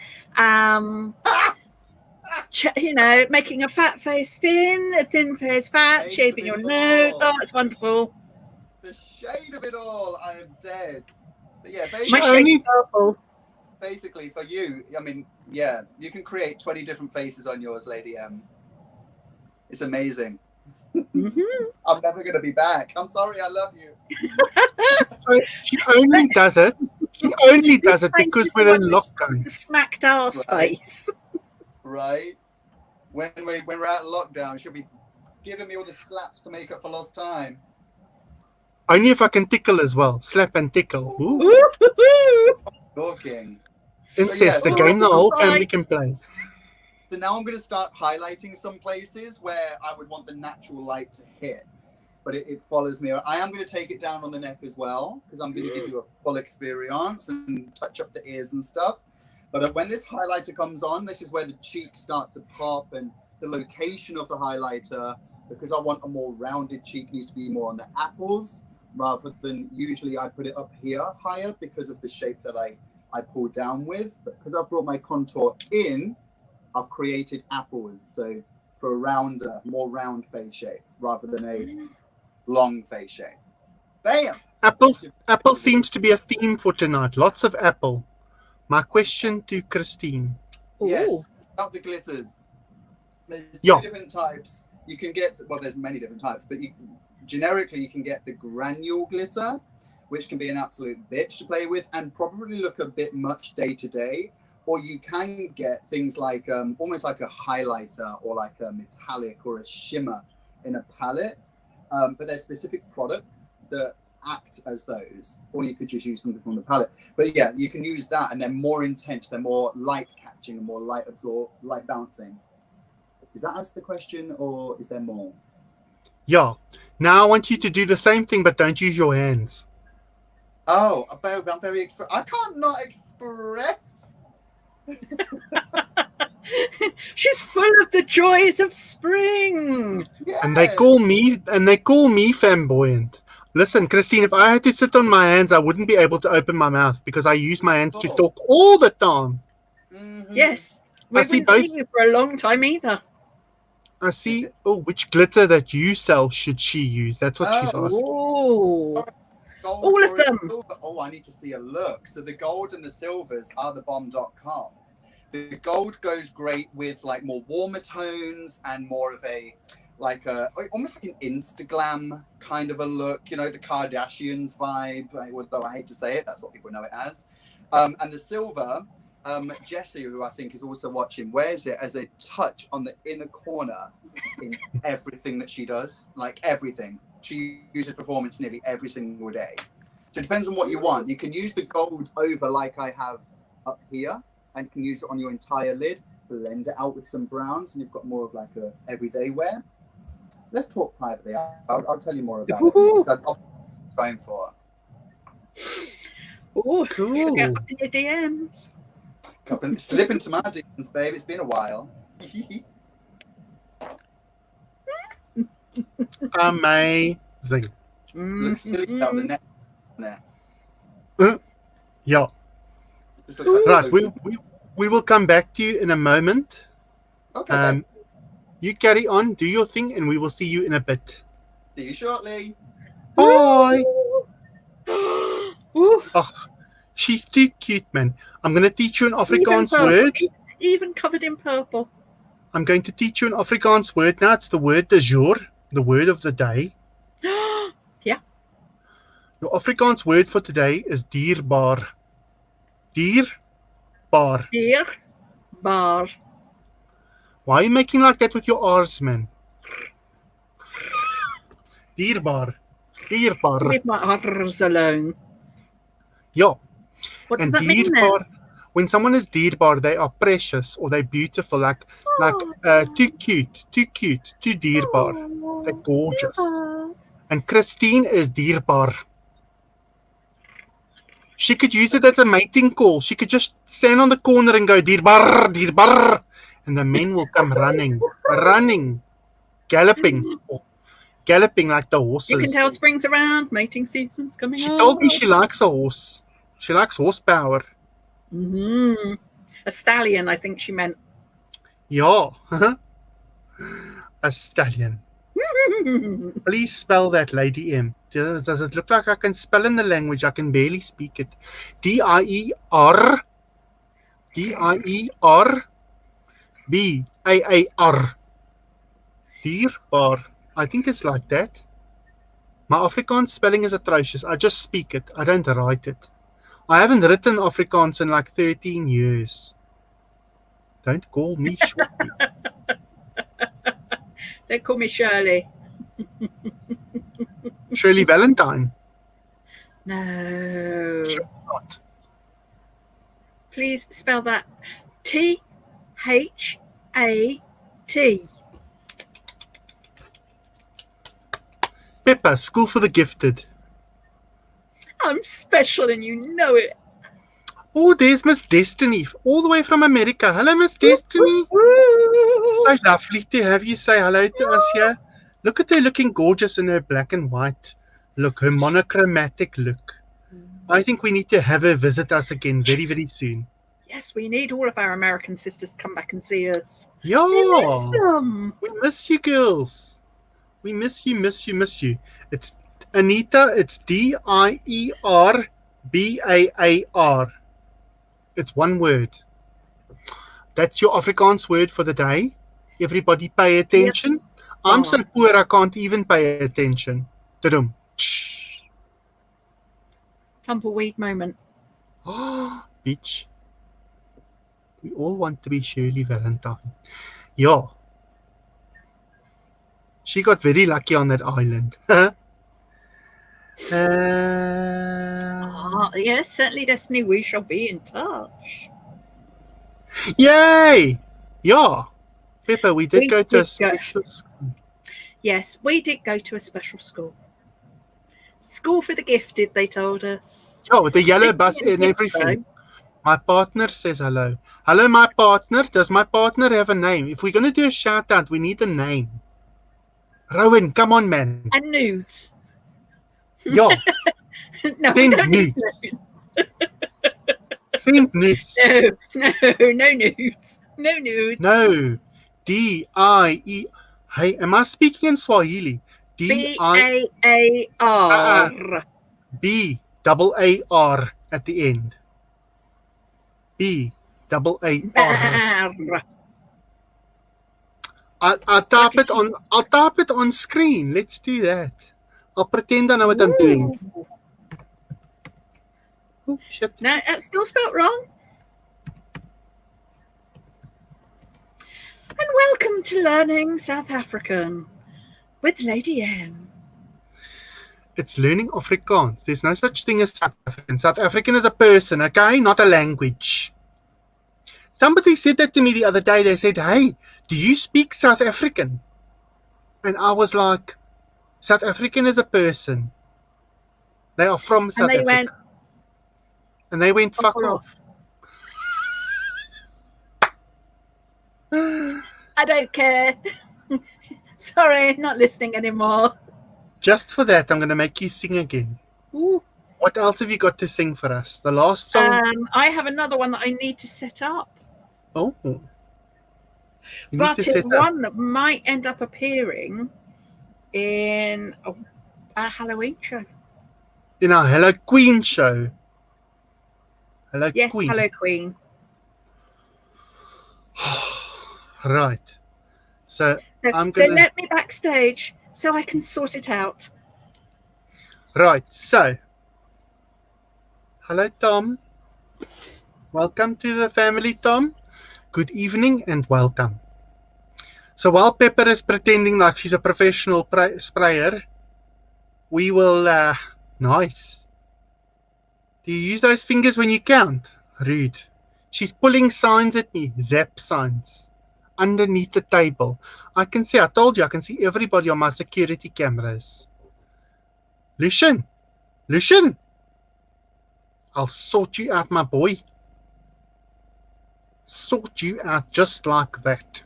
Making a fat face thin, a thin face fat, shaping your nose. Oh, it's wonderful. The shade of it all, I am dead. But yeah, my shade is purple. Basically, for you, I mean, yeah, you can create 20 different faces on yours, Lady M. It's amazing. I'm never going to be back. I'm sorry, I love you. She only does it. Because we're in lockdown. It's the smacked arse face. Right? When we're out of lockdown, she'll be giving me all the slaps to make up for lost time. Only if I can tickle as well. Slap and tickle. Talking. Incest, the game the whole family can play. So now I'm going to start highlighting some places where I would want the natural light to hit. But it follows me. I am going to take it down on the neck as well, because I'm going to give you a full experience and touch up the ears and stuff. But when this highlighter comes on, this is where the cheeks start to pop, and the location of the highlighter, because I want a more rounded cheek, needs to be more on the apples, rather than usually I put it up here higher because of the shape that I pull down with. But because I've brought my contour in, I've created apples. So for a rounder, more round face shape rather than a long face shape. Bam! Apple seems to be a theme for tonight. Lots of apple. My question to Christine. Yes, about the glitters. There's two different types. You can get, well, there's many different types, but generically you can get the granule glitter, which can be an absolute bitch to play with and probably look a bit much day to day. Or you can get things like almost like a highlighter or like a metallic or a shimmer in a palette. But there's specific products that act as those, or you could just use something from the palette. But yeah, you can use that, and they're more intense, they're more light catching and more light bouncing. Does that answer the question, or is there more? Yeah. Now I want you to do the same thing, but don't use your hands. Oh, I'm very I can't not express. She's full of the joys of spring. Yes. And they call me flamboyant. Listen, Christine, if I had to sit on my hands, I wouldn't be able to open my mouth because I use my hands to talk all the time. Yes. We see haven't seen both. you for a long time either. I see. Oh, which glitter that you sell should she use? That's what she's asking. Oh, Gold all of or them. silver? Oh, I need to see a look. So the gold and the silvers are the bomb.com. The gold goes great with like more warmer tones and more of a almost like an Instaglam kind of a look, you know, the Kardashians vibe, although I hate to say it, that's what people know it as. And the silver, Jessie, who I think is also watching, wears it as a touch on the inner corner in everything that she does, like everything. She uses performance nearly every single day. So it depends on what you want. You can use the gold over like I have up here, and you can use it on your entire lid, blend it out with some browns, and you've got more of like a everyday wear. Let's talk privately. I'll tell you more about it. So I'm going for. Oh, Cool. get up in your DMs. Slip into my DMs, babe. It's been a while. Amazing. Looks silly out the net. Yeah. This looks like Right. a We will come back to you in a moment. Okay. You carry on, do your thing, and we will see you in a bit. See you shortly. Bye. Ooh, Oh, she's too cute, man. I'm going to teach you an Afrikaans word. Even covered in purple. I'm going to teach you an Afrikaans word now. It's the word du jour, the word of the day. Yeah. Your Afrikaans word for today is dierbaar. Dierbaar. Dierbaar. Why are you making like that with your R's, man? Dierbaar. Dierbaar. Leave my R's alone. Yeah. What does And that mean then? dierbaar, when someone is dierbaar, they are precious or they're beautiful, like too cute, too dierbaar. They're gorgeous. And Christine is dierbaar. She could use it as a mating call. She could just stand on the corner and go dierbaar, dierbaar, and the men will come running, galloping like the horses. You can tell spring's around, mating season's coming She up. told me she likes a horse. She likes horsepower. A stallion, I think she meant. Yeah. A stallion. Please spell that, Lady M. Does it look like I can spell in the language? I can barely speak it. D-I-E-R B-A-A-R. Dierbaar. I think it's like that. My Afrikaans spelling is atrocious. I just speak it. I don't write it. I haven't written Afrikaans in like 13 years. Don't call me Shorty. Don't call me Shirley. Shirley Valentine. No. Sure not. Please spell that T-H-A-T. Peppa, School for the Gifted. I'm special and you know it. Oh, there's Miss Destiny, all the way from America. Hello, Miss Destiny. So lovely to have you say hello to us here. Look at her looking gorgeous in her black and white look, her monochromatic look. I think we need to have her visit us again very, very soon. Yes, we need all of our American sisters to come back and see us. Yeah. We miss them. We miss you, girls. We miss you. It's Anita. It's D-I-E-R-B-A-A-R. It's one word. That's your Afrikaans word for the day. Everybody pay attention. Yep. I'm so poor I can't even pay attention. Ta-dum. Tumbleweed moment. Oh, bitch. We all want to be Shirley Valentine. Yeah. She got very lucky on that island. Yes, certainly, Destiny. We shall be in touch. Yay! Yeah. Peppa, we did go to a special school. Yes, we did go to a special school. School for the gifted, they told us. Oh, with the yellow bus and everything. My partner says hello. Hello, my partner. Does my partner have a name? If we're going to do a shout out, we need a name. Rowan, come on, man. And nudes. Yeah. No, send nudes. Send nudes. No nudes. No nudes. No. D-I-E. Hey, am I speaking in Swahili? D-I... B-A-A-R. B-double-A-R at the end. B-double-A-R. Bar. I'll type it on. I'll type it on screen. Let's do that. I'll pretend I know what I'm doing. Ooh. Oh shit! No, that's still spelt wrong. And welcome to Learning South African with Lady M. It's learning Afrikaans. There's no such thing as South African. South African is a person, okay, not a language. Somebody said that to me the other day. They said, "Hey, do you speak South African?" And I was like, "South African is a person. They are from South Africa." And they went, "Fuck off." I don't care. Sorry, not listening anymore. Just for that, I'm going to make you sing again. Ooh. What else have you got to sing for us? The last song? I have another one that I need to set up. Oh. But it's one that might end up appearing in a Halloween show. In our Hello Queen show. Hello yes, Queen. Hello Queen. Right. So let me backstage so I can sort it out. Right. So, hello, Tom. Welcome to the family, Tom. Good evening and welcome. So while Pepper is pretending like she's a professional sprayer, we will, nice. Do you use those fingers when you count? Rude. She's pulling signs at me, zap signs, underneath the table. I told you, I can see everybody on my security cameras. Lucian, I'll sort you out, my boy. Sort you out just like that.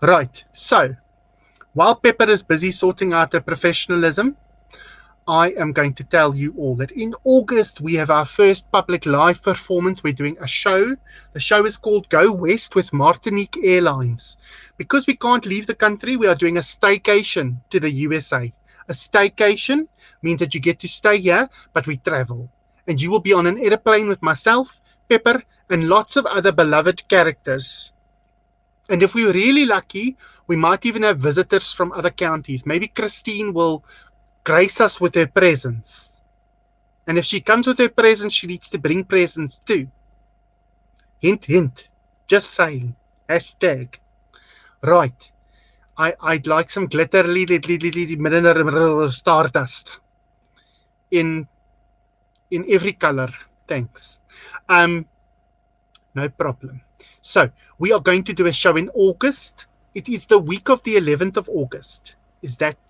Right, so, while Pepper is busy sorting out her professionalism, I am going to tell you all that in August we have our first public live performance. We're doing a show. The show is called Go West with Martinique Airlines. Because we can't leave the country, we are doing a staycation to the USA. A staycation means that you get to stay here, but we travel. And you will be on an airplane with myself, Pepper, and lots of other beloved characters. And if we're really lucky, we might even have visitors from other counties. Maybe Christine will grace us with her presence. And if she comes with her presence, she needs to bring presents too. Hint, hint. Just saying. Hashtag. Right. I'd like some glitterly stardust. In every color. Thanks. No problem. So, we are going to do a show in August. It is the week of the 11th of August.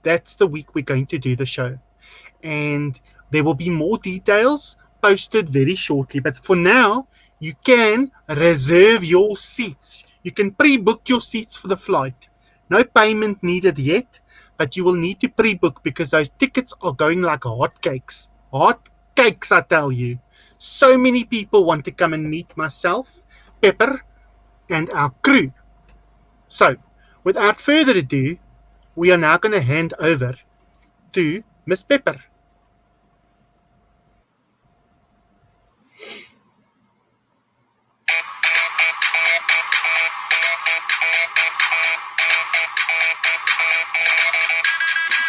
That's the week we're going to do the show. And there will be more details posted very shortly. But for now, you can reserve your seats. You can pre-book your seats for the flight. No payment needed yet, but you will need to pre-book because those tickets are going like hotcakes. Hotcakes, I tell you. So many people want to come and meet myself, Pepper, and our crew. So, without further ado, we are now going to hand over to Miss Pepper.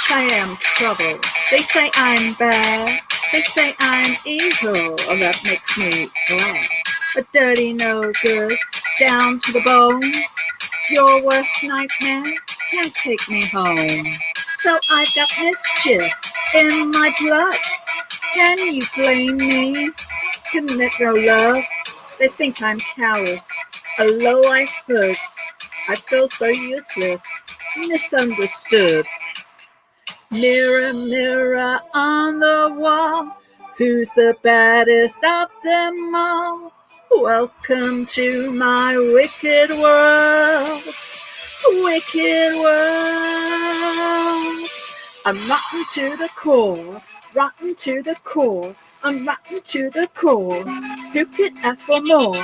I am trouble. They say I'm bad. They say I'm evil. Oh, that makes me glad. A dirty no good, down to the bone. Your worst nightmare can't take me home. So I've got mischief in my blood. Can you blame me? Commit no love. They think I'm callous, a low-life hood. I feel so useless, misunderstood. Mirror, mirror on the wall, who's the baddest of them all? Welcome to my wicked world, wicked world. I'm rotten to the core, rotten to the core. I'm rotten to the core. Who could ask for more?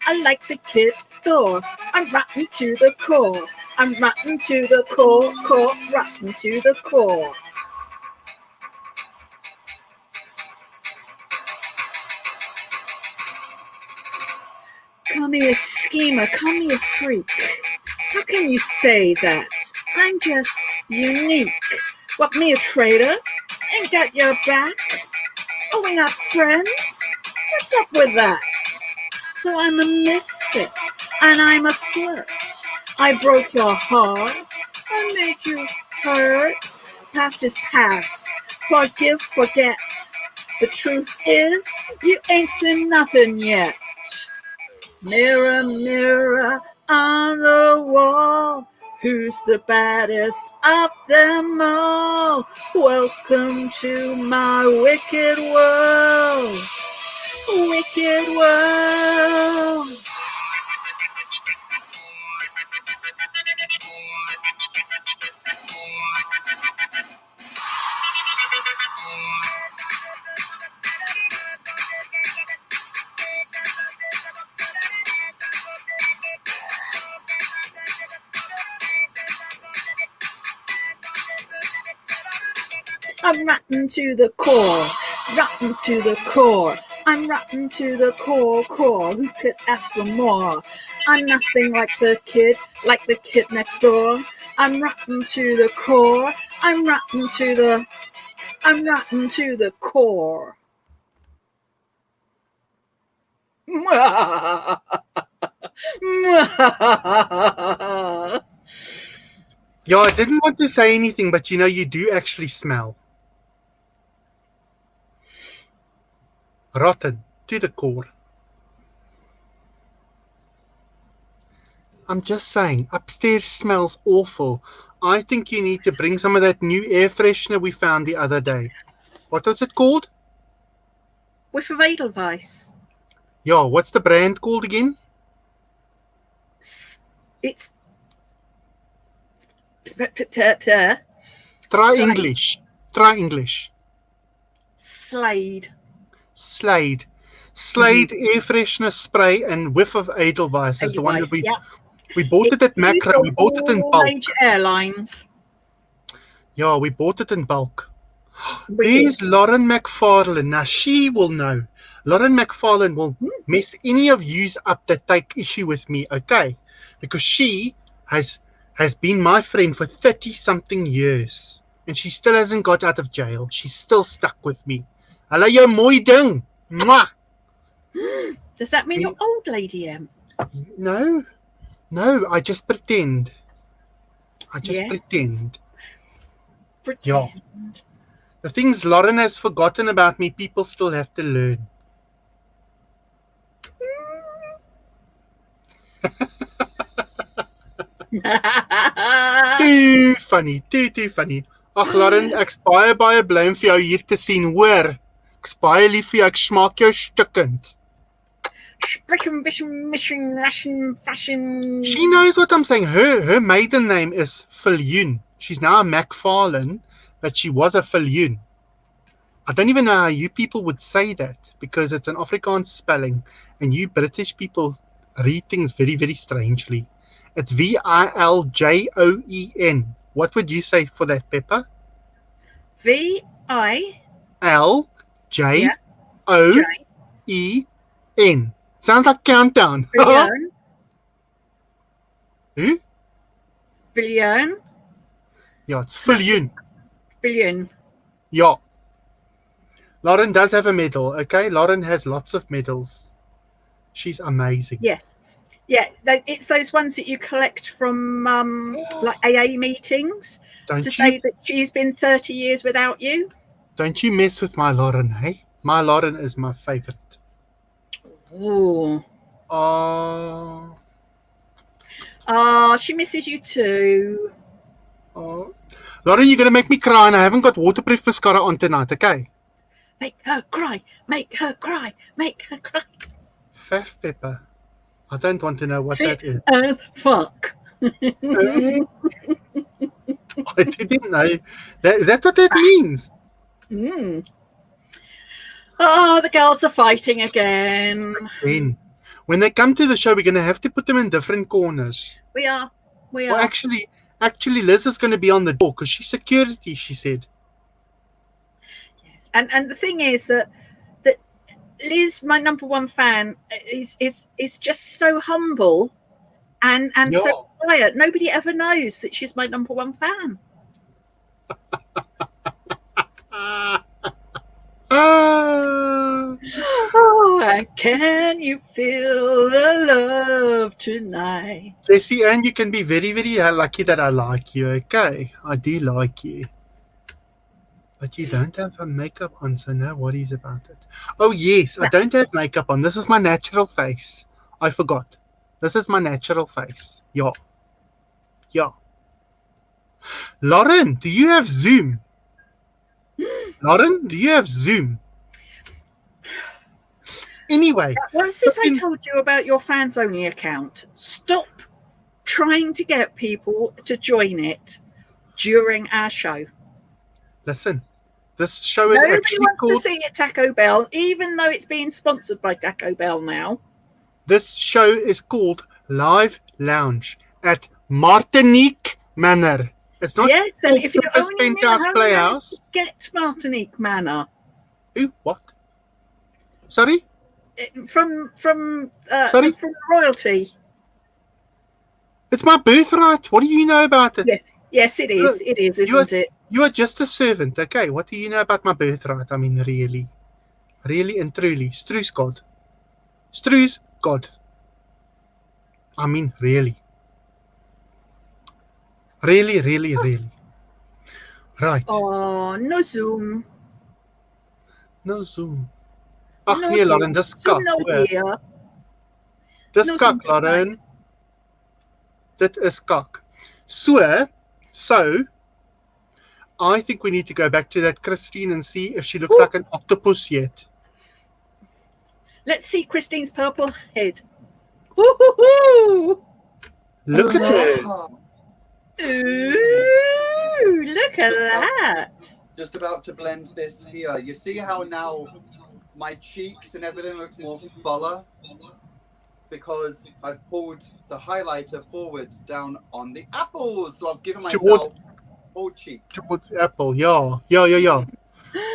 I like the kid Thor. I'm rotten to the core. I'm rotten to the core, rotten to the core. Call me a schemer, call me a freak. How can you say that? I'm just unique. What, me a traitor? Ain't got your back? Are we not friends? What's up with that? So I'm a misfit, and I'm a flirt. I broke your heart, I made you hurt. Past is past, forgive, forget. The truth is, you ain't seen nothing yet. Mirror, mirror on the wall, who's the baddest of them all? Welcome to my wicked world. Wicked world. I'm rotten to the core, rotten to the core. I'm rotten to the core. Who could ask for more? I'm nothing like the kid next door. I'm rotten to the core. I'm rotten to the core. Yeah, I didn't want to say anything, but you know, you do actually smell. Rotten to the core. I'm just saying, upstairs smells awful. I think you need to bring some of that new air freshener we found the other day. What was it called? Whiff of Edelweiss. Yeah, what's the brand called again? It's Try Slade. English. Try English. Slade. Slade air freshener spray and whiff of Edelweiss is the one that we bought it at Macro. We bought it in bulk. Major airlines. Yeah, we bought it in bulk. We There's did. Lauren McFarlane. Now she will know. Lauren McFarlane will mess any of yous up that take issue with me, okay? Because she has been my friend for 30-something years. And she still hasn't got out of jail. She's still stuck with me. Hallo jou mooi ding. Mwah! Does that mean you're old, Lady M? No, I just pretend. Pretend. Yeah. The things Lauren has forgotten about me, people still have to learn. Too funny. Ag Lauren, ek's baie bly om vir jou hier te sien, hoor. Ek's baie lief vir jou, ek smaak jou stukkend. Sprechen, vision, mission, ration, fashion. She knows what I'm saying. Her maiden name is Viljoen. She's now a McFarlane, but she was a Viljoen. I don't even know how you people would say that, because it's an Afrikaans spelling, and you British people read things very, very strangely. It's Viljoen. What would you say for that, Peppa? Viljoen. Sounds like countdown. Viljoen. Who? Viljoen. Yeah, it's Viljoen. Viljoen. Yeah. Lauren does have a medal, okay? Lauren has lots of medals. She's amazing. Yes. Yeah, it's those ones that you collect from like AA meetings say that she's been 30 years without you. Don't you mess with my Lauren, hey? My Lauren is my favorite. Ooh. Oh. Oh, she misses you too. Oh. Lauren, you're going to make me cry, and I haven't got waterproof mascara on tonight, okay? Make her cry. Make her cry. Make her cry. Faff Pepper. I don't want to know what that is. As fuck. I didn't know. Is that what that means? Oh, the girls are fighting again. When they come to the show, we're going to have to put them in different corners. We are. Well, actually, Liz is going to be on the door because she's security, she said. Yes. And the thing is that Liz, my number one fan, is just so humble and so quiet. Nobody ever knows that she's my number one fan. Oh, and can you feel the love tonight? Jessie Ann, you can be very, very lucky that I like you, okay? I do like you. But you don't have makeup on, so no worries about it. Oh, yes, I don't have makeup on. This is my natural face. I forgot. This is my natural face. Yeah. Lauren, do you have Zoom? Lauren, do you have Zoom? Anyway. What's this I told you about your fans only account? Stop trying to get people to join it during our show. Listen, this show is Nobody actually wants called... to see it Taco Bell, even though it's being sponsored by Taco Bell now. This show is called Live Lounge at Martinique Manor. It's not yes, and if you only Penthouse Playhouse. Get Martinique Manor. Ooh, what? Sorry? From Sorry? From royalty. It's my birthright. What do you know about it? Yes, it is. It is, isn't it? You are just a servant, okay? What do you know about my birthright? I mean, really and truly. Stru's God. Stru's God. I mean, really. Really. Right. Oh, no Zoom. No Zoom. Ag No nee, Zoom. Lauren, dis kak. Zoom nou weer. Dis No kak, Zoom Lauren. Dit is kak. So, I think we need to go back to that Christine and see if she looks like an octopus yet. Let's see Christine's purple head. Woo-hoo-hoo! Look at her. Ooh, look at that. Just about to blend this here. You see how now my cheeks and everything looks more fuller? Because I've pulled the highlighter forward down on the apples. So I've given myself full cheek. Towards the apple, yeah.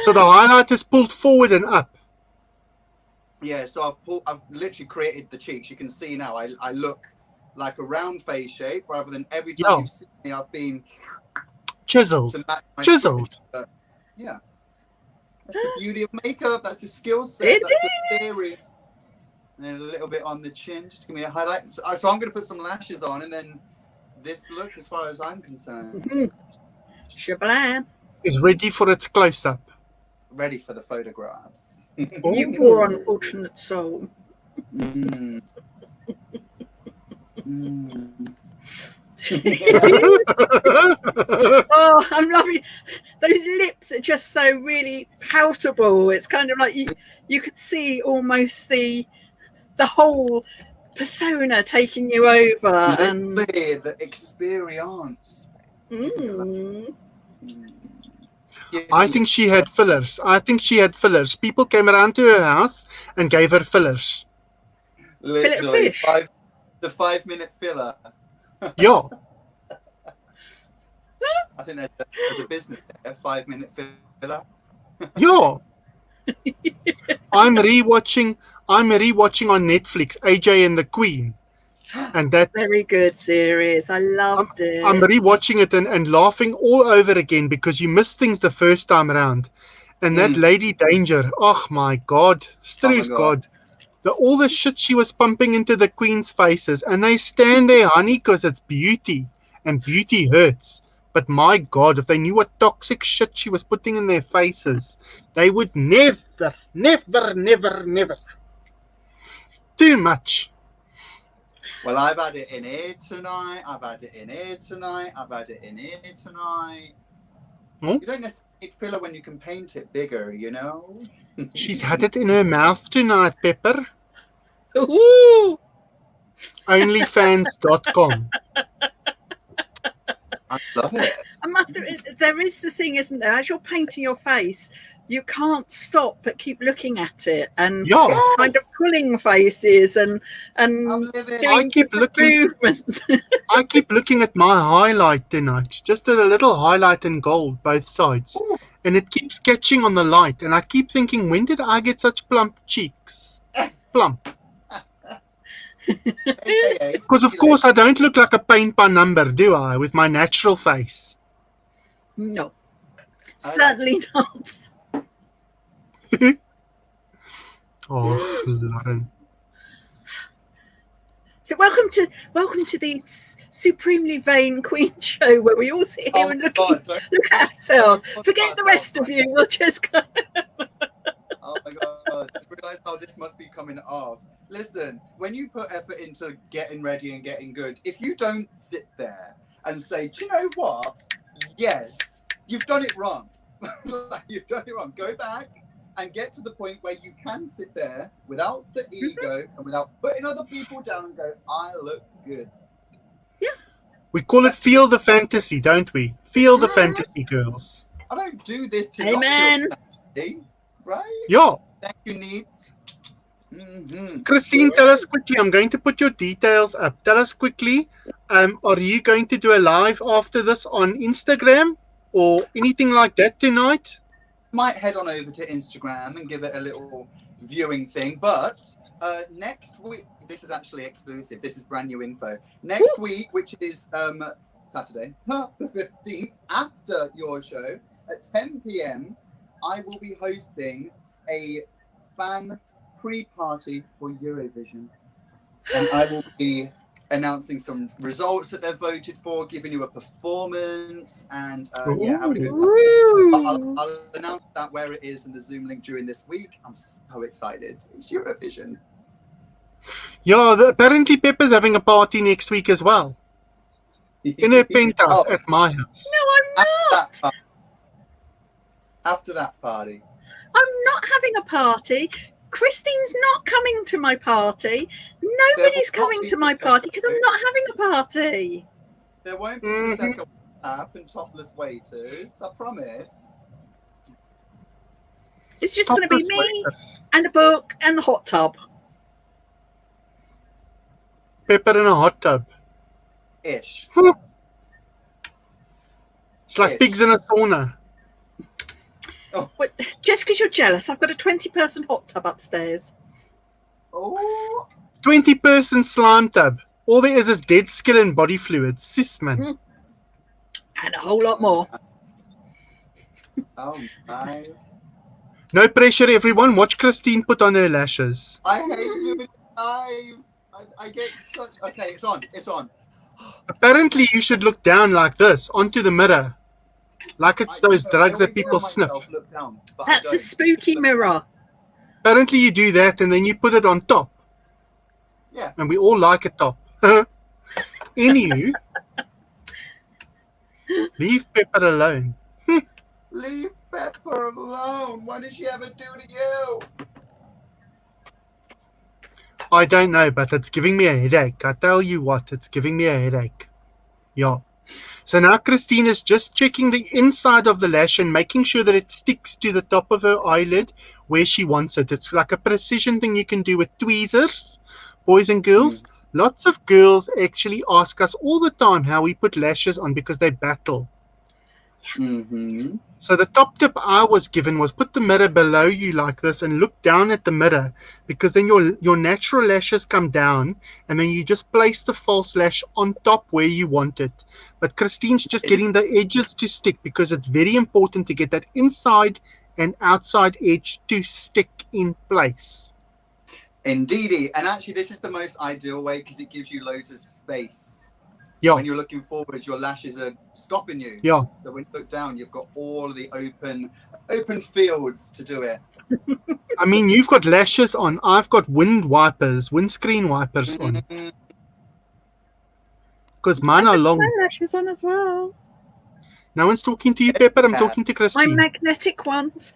So the highlight is pulled forward and up. Yeah, so I've literally created the cheeks. You can see now I look like a round face shape rather than every time you've seen me I've been chiseled. Yeah. That's the beauty of makeup. That's the skill set. That's the theory. And then a little bit on the chin, just to give me a highlight. So I'm going to put some lashes on, and then this look, as far as I'm concerned, Shablam is ready for its close-up. Ready for the photographs. You poor unfortunate soul. Oh, I'm loving those lips. Are just so really palatable. It's kind of like you could see almost the whole persona taking you over. And the experience. I think she had fillers. People came around to her house and gave her fillers. Literally, the 5-minute filler. Yeah. I think there's a business there, 5-minute filler. Yeah. I'm rewatching on Netflix AJ and the Queen. And that very good series. I loved it. I'm rewatching it and laughing all over again because you missed things the first time around. And that Lady Danger, oh my God, Stru's God. All the shit she was pumping into the Queen's faces, and they stand there, honey, because it's beauty, and beauty hurts. But my God, if they knew what toxic shit she was putting in their faces, they would never. Too much. Well, I've had it in here tonight. You don't necessarily need filler when you can paint it bigger, you know? She's had it in her mouth tonight, Pepper. Ooh. Onlyfans.com. I love it. I must have. There is the thing, isn't there? As you're painting your face, you can't stop but keep looking at it and Yeah. kind of pulling faces and I'm living. doing different movements. I keep looking at my highlight tonight. Just a little highlight in gold, both sides. Ooh. And it keeps catching on the light. And I keep thinking, when did I get such plump cheeks? Plump. Because, of course, I don't look like a paint by number, do I? With my natural face. No, certainly not. Oh, Lauren. So welcome to the supremely vain Queen show, where we all sit here and look at ourselves. Forget the rest of you. We'll just go. Oh my god! I just realised how this must be coming off. Listen, when you put effort into getting ready and getting good, if you don't sit there and say, "Do you know what? Yes, you've done it wrong. You've done it wrong. Go back and get to the point where you can sit there without the ego and without putting other people down and go, I look good." Yeah. We call it feel the fantasy, don't we? Feel the fantasy, girls. I don't do this to Amen. not feel fantasy, right? Yeah. Thank you, Needs. Mm-hmm. Christine, tell us quickly. I'm going to put your details up. Tell us quickly. Are you going to do a live after this on Instagram or anything like that tonight? Might head on over to Instagram and give it a little viewing thing, but next week, this is actually exclusive. This is brand new info. Next week, which is Saturday, the 15th, after your show at 10 p.m, I will be hosting a fan pre-party for Eurovision, and I will be announcing some results that they've voted for, giving you a performance, and having a good time. I'll announce that where it is in the Zoom link during this week. I'm so excited. It's Eurovision. Yeah, apparently Peppa's having a party next week as well. In her penthouse at my house. No, I'm not. After that party. I'm not having a party. Christine's not coming to my party. Nobody's coming to my party because I'm not having a party. There won't be a second app and topless waiters, I promise. It's just going to be me and a book and the hot tub. Pepper in a hot tub. Ish. It's like pigs in a sauna. Oh. Well, just because you're jealous, I've got a 20-person hot tub upstairs. Oh. 20-person slime tub. All there is dead skin and body fluids. Sis, man. And a whole lot more. Oh my. No pressure, everyone. Watch Christine put on her lashes. I hate doing it live. I get such... Okay, it's on. It's on. Apparently, you should look down like this, onto the mirror. Like it's those drugs that people sniff. Down, that's a spooky mirror. Apparently you do that and then you put it on top. Yeah. And we all like a top. Anywho, leave Pepper alone. Leave Pepper alone. What did she ever do to you? I don't know, but it's giving me a headache. I tell you what, it's giving me a headache. Yeah. So now Christine is just checking the inside of the lash and making sure that it sticks to the top of her eyelid where she wants it. It's like a precision thing you can do with tweezers, boys and girls. Lots of girls actually ask us all the time how we put lashes on because they battle. Mm-hmm. So the top tip I was given was put the mirror below you like this and look down at the mirror, because then your natural lashes come down and then you just place the false lash on top where you want it. But Christine's just getting the edges to stick because it's very important to get that inside and outside edge to stick in place. Indeedy. And actually this is the most ideal way because it gives you loads of space. Yeah. When you're looking forward, your lashes are stopping you. Yeah. So when you look down, you've got all of the open fields to do it. I mean, you've got lashes on. I've got windscreen wipers on. Because mine are long. My lashes on as well. No one's talking to you, Pepper. I'm talking to Christine. My magnetic ones.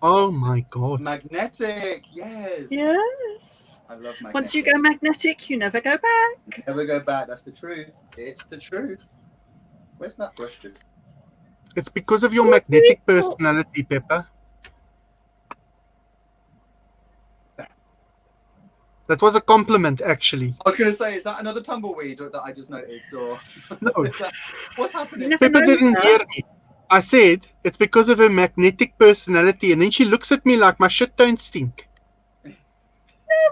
Oh my God. Magnetic, yes. Yes. I love magnetic. Once you go magnetic, you never go back. Never go back. That's the truth. It's the truth. Where's that brush just? It's because of your magnetic personality, Pepper. That was a compliment, actually. I was going to say, is that another tumbleweed that I just noticed, or No, what's You happening? never Pepper know didn't her. hear me. I said it's because of her magnetic personality, and then she looks at me like my shit don't stink. It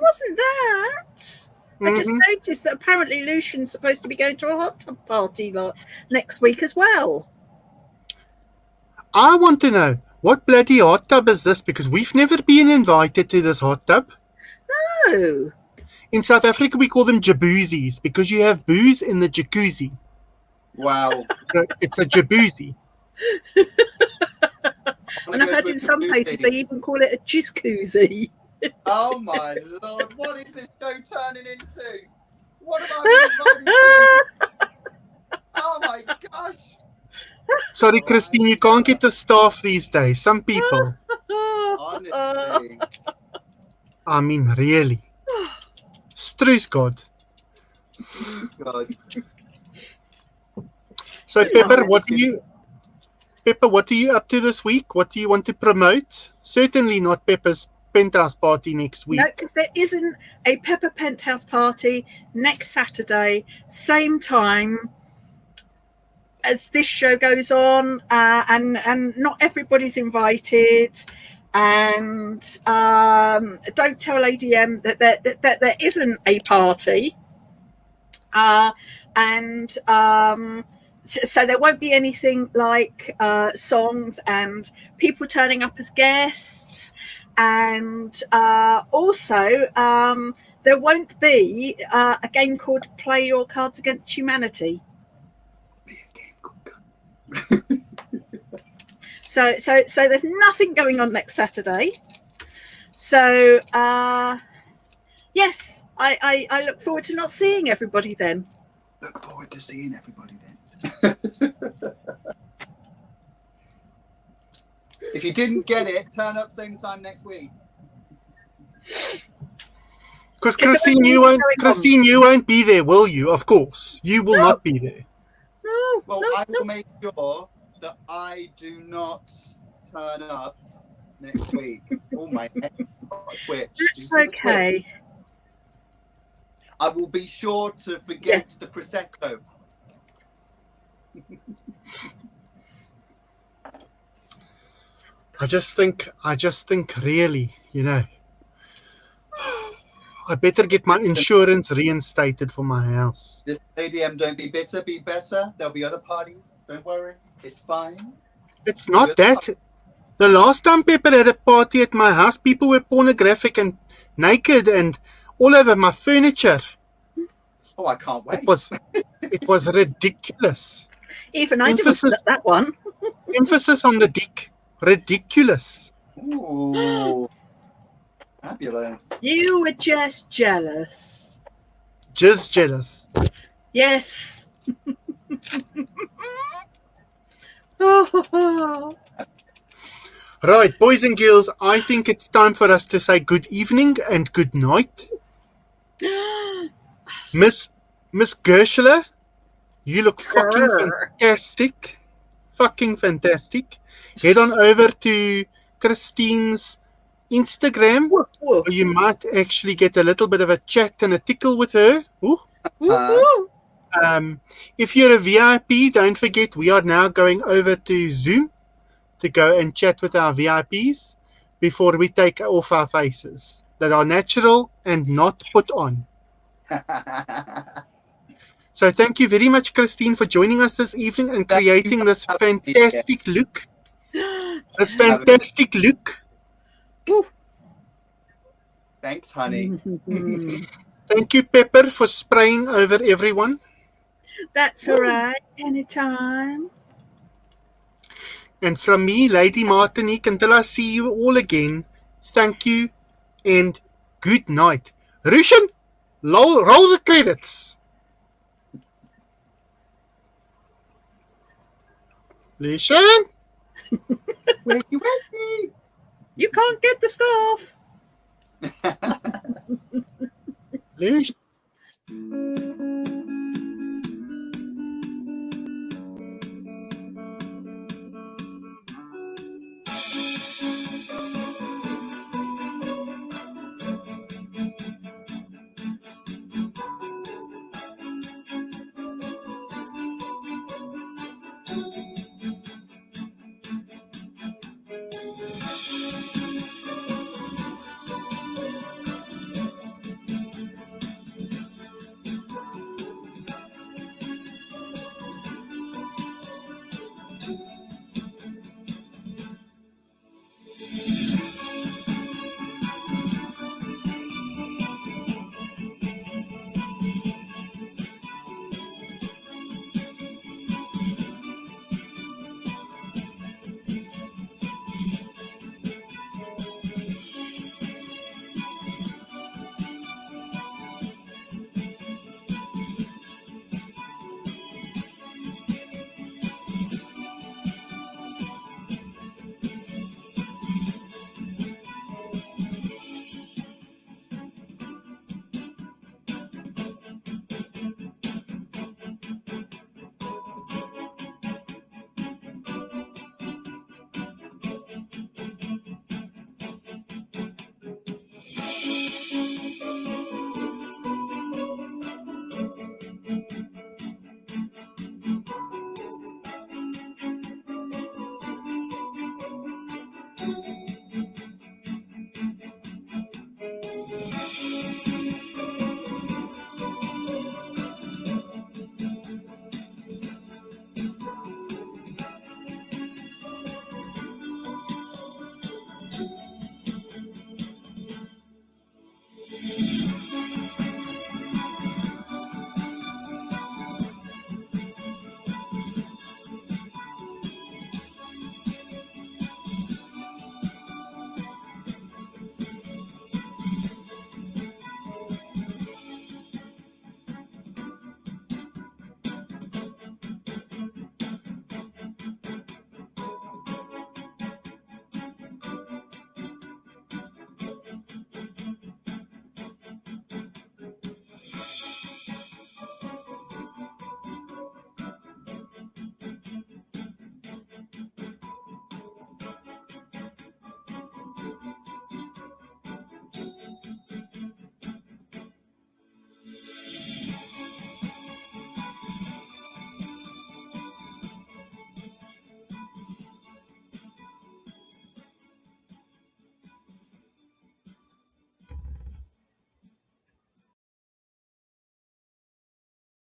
wasn't that. I just Mhm. noticed that apparently Lucian's supposed to be going to a hot tub party next week as well. I want to know, what bloody hot tub is this? Because we've never been invited to this hot tub. Oh, In South Africa, we call them jaboozis because you have booze in the jacuzzi. Wow. So it's a jacuzzi. and I've heard in some places they even call it a jizkoozie. Oh my lord, what is this show turning into? What have I been invited to? Oh my gosh. Sorry, Christine, you can't get the staff these days. Some people. Honestly. I mean, really. Struis God. God. So, It's Pepper, nice. what are you up to this week? What do you want to promote? Certainly not Pepper's penthouse party next week. No, because there isn't a Pepper Penthouse party next Saturday, same time as this show goes on, and not everybody's invited. And don't tell Lady M that there isn't a party. And so there won't be anything like songs and people turning up as guests. And also, there won't be a game called Play Your Cards Against Humanity. So there's nothing going on next Saturday. So yes, I look forward to not seeing everybody then. Look forward to seeing everybody then. If you didn't get it, turn up same time next week. Because Christine, you won't be there, will you? Of course, you will not be there. No, Well, no, I will make sure that I do not turn up next week. Oh my Twitch. It's okay. I will be sure to forget Yes. the prosecco. I just think really, I better get my insurance reinstated for my house. Just Lady M, don't be bitter, be better. There'll be other parties. Don't worry. It's fine. It's not that. The last time Pepper had a party at my house, people were pornographic and naked and all over my furniture. Oh, I can't wait. It was ridiculous. Even I didn't at that one. Emphasis on the dick. Ridiculous. Ooh. Fabulous. You were just jealous. Just jealous. Yes. Oh. Right, boys and girls, I think it's time for us to say good evening and good night. Miss Gershler, you look fucking fantastic. Fucking fantastic. Head on over to Christine's Instagram. Woof, woof. You might actually get a little bit of a chat and a tickle with her. Woo-hoo. If you're a VIP, don't forget we are now going over to Zoom to go and chat with our VIPs before we take off our faces that are natural and not put on. So thank you very much, Christine, for joining us this evening and creating this fantastic look. This fantastic look. Thanks, honey. Thank you, Pepper, for spraying over everyone. That's all right. Anytime. And from me, Lady Martinique, until I see you all again, thank you and good night. Rushan, roll the credits. Listen. Wakey. You can't get the stuff. Listen.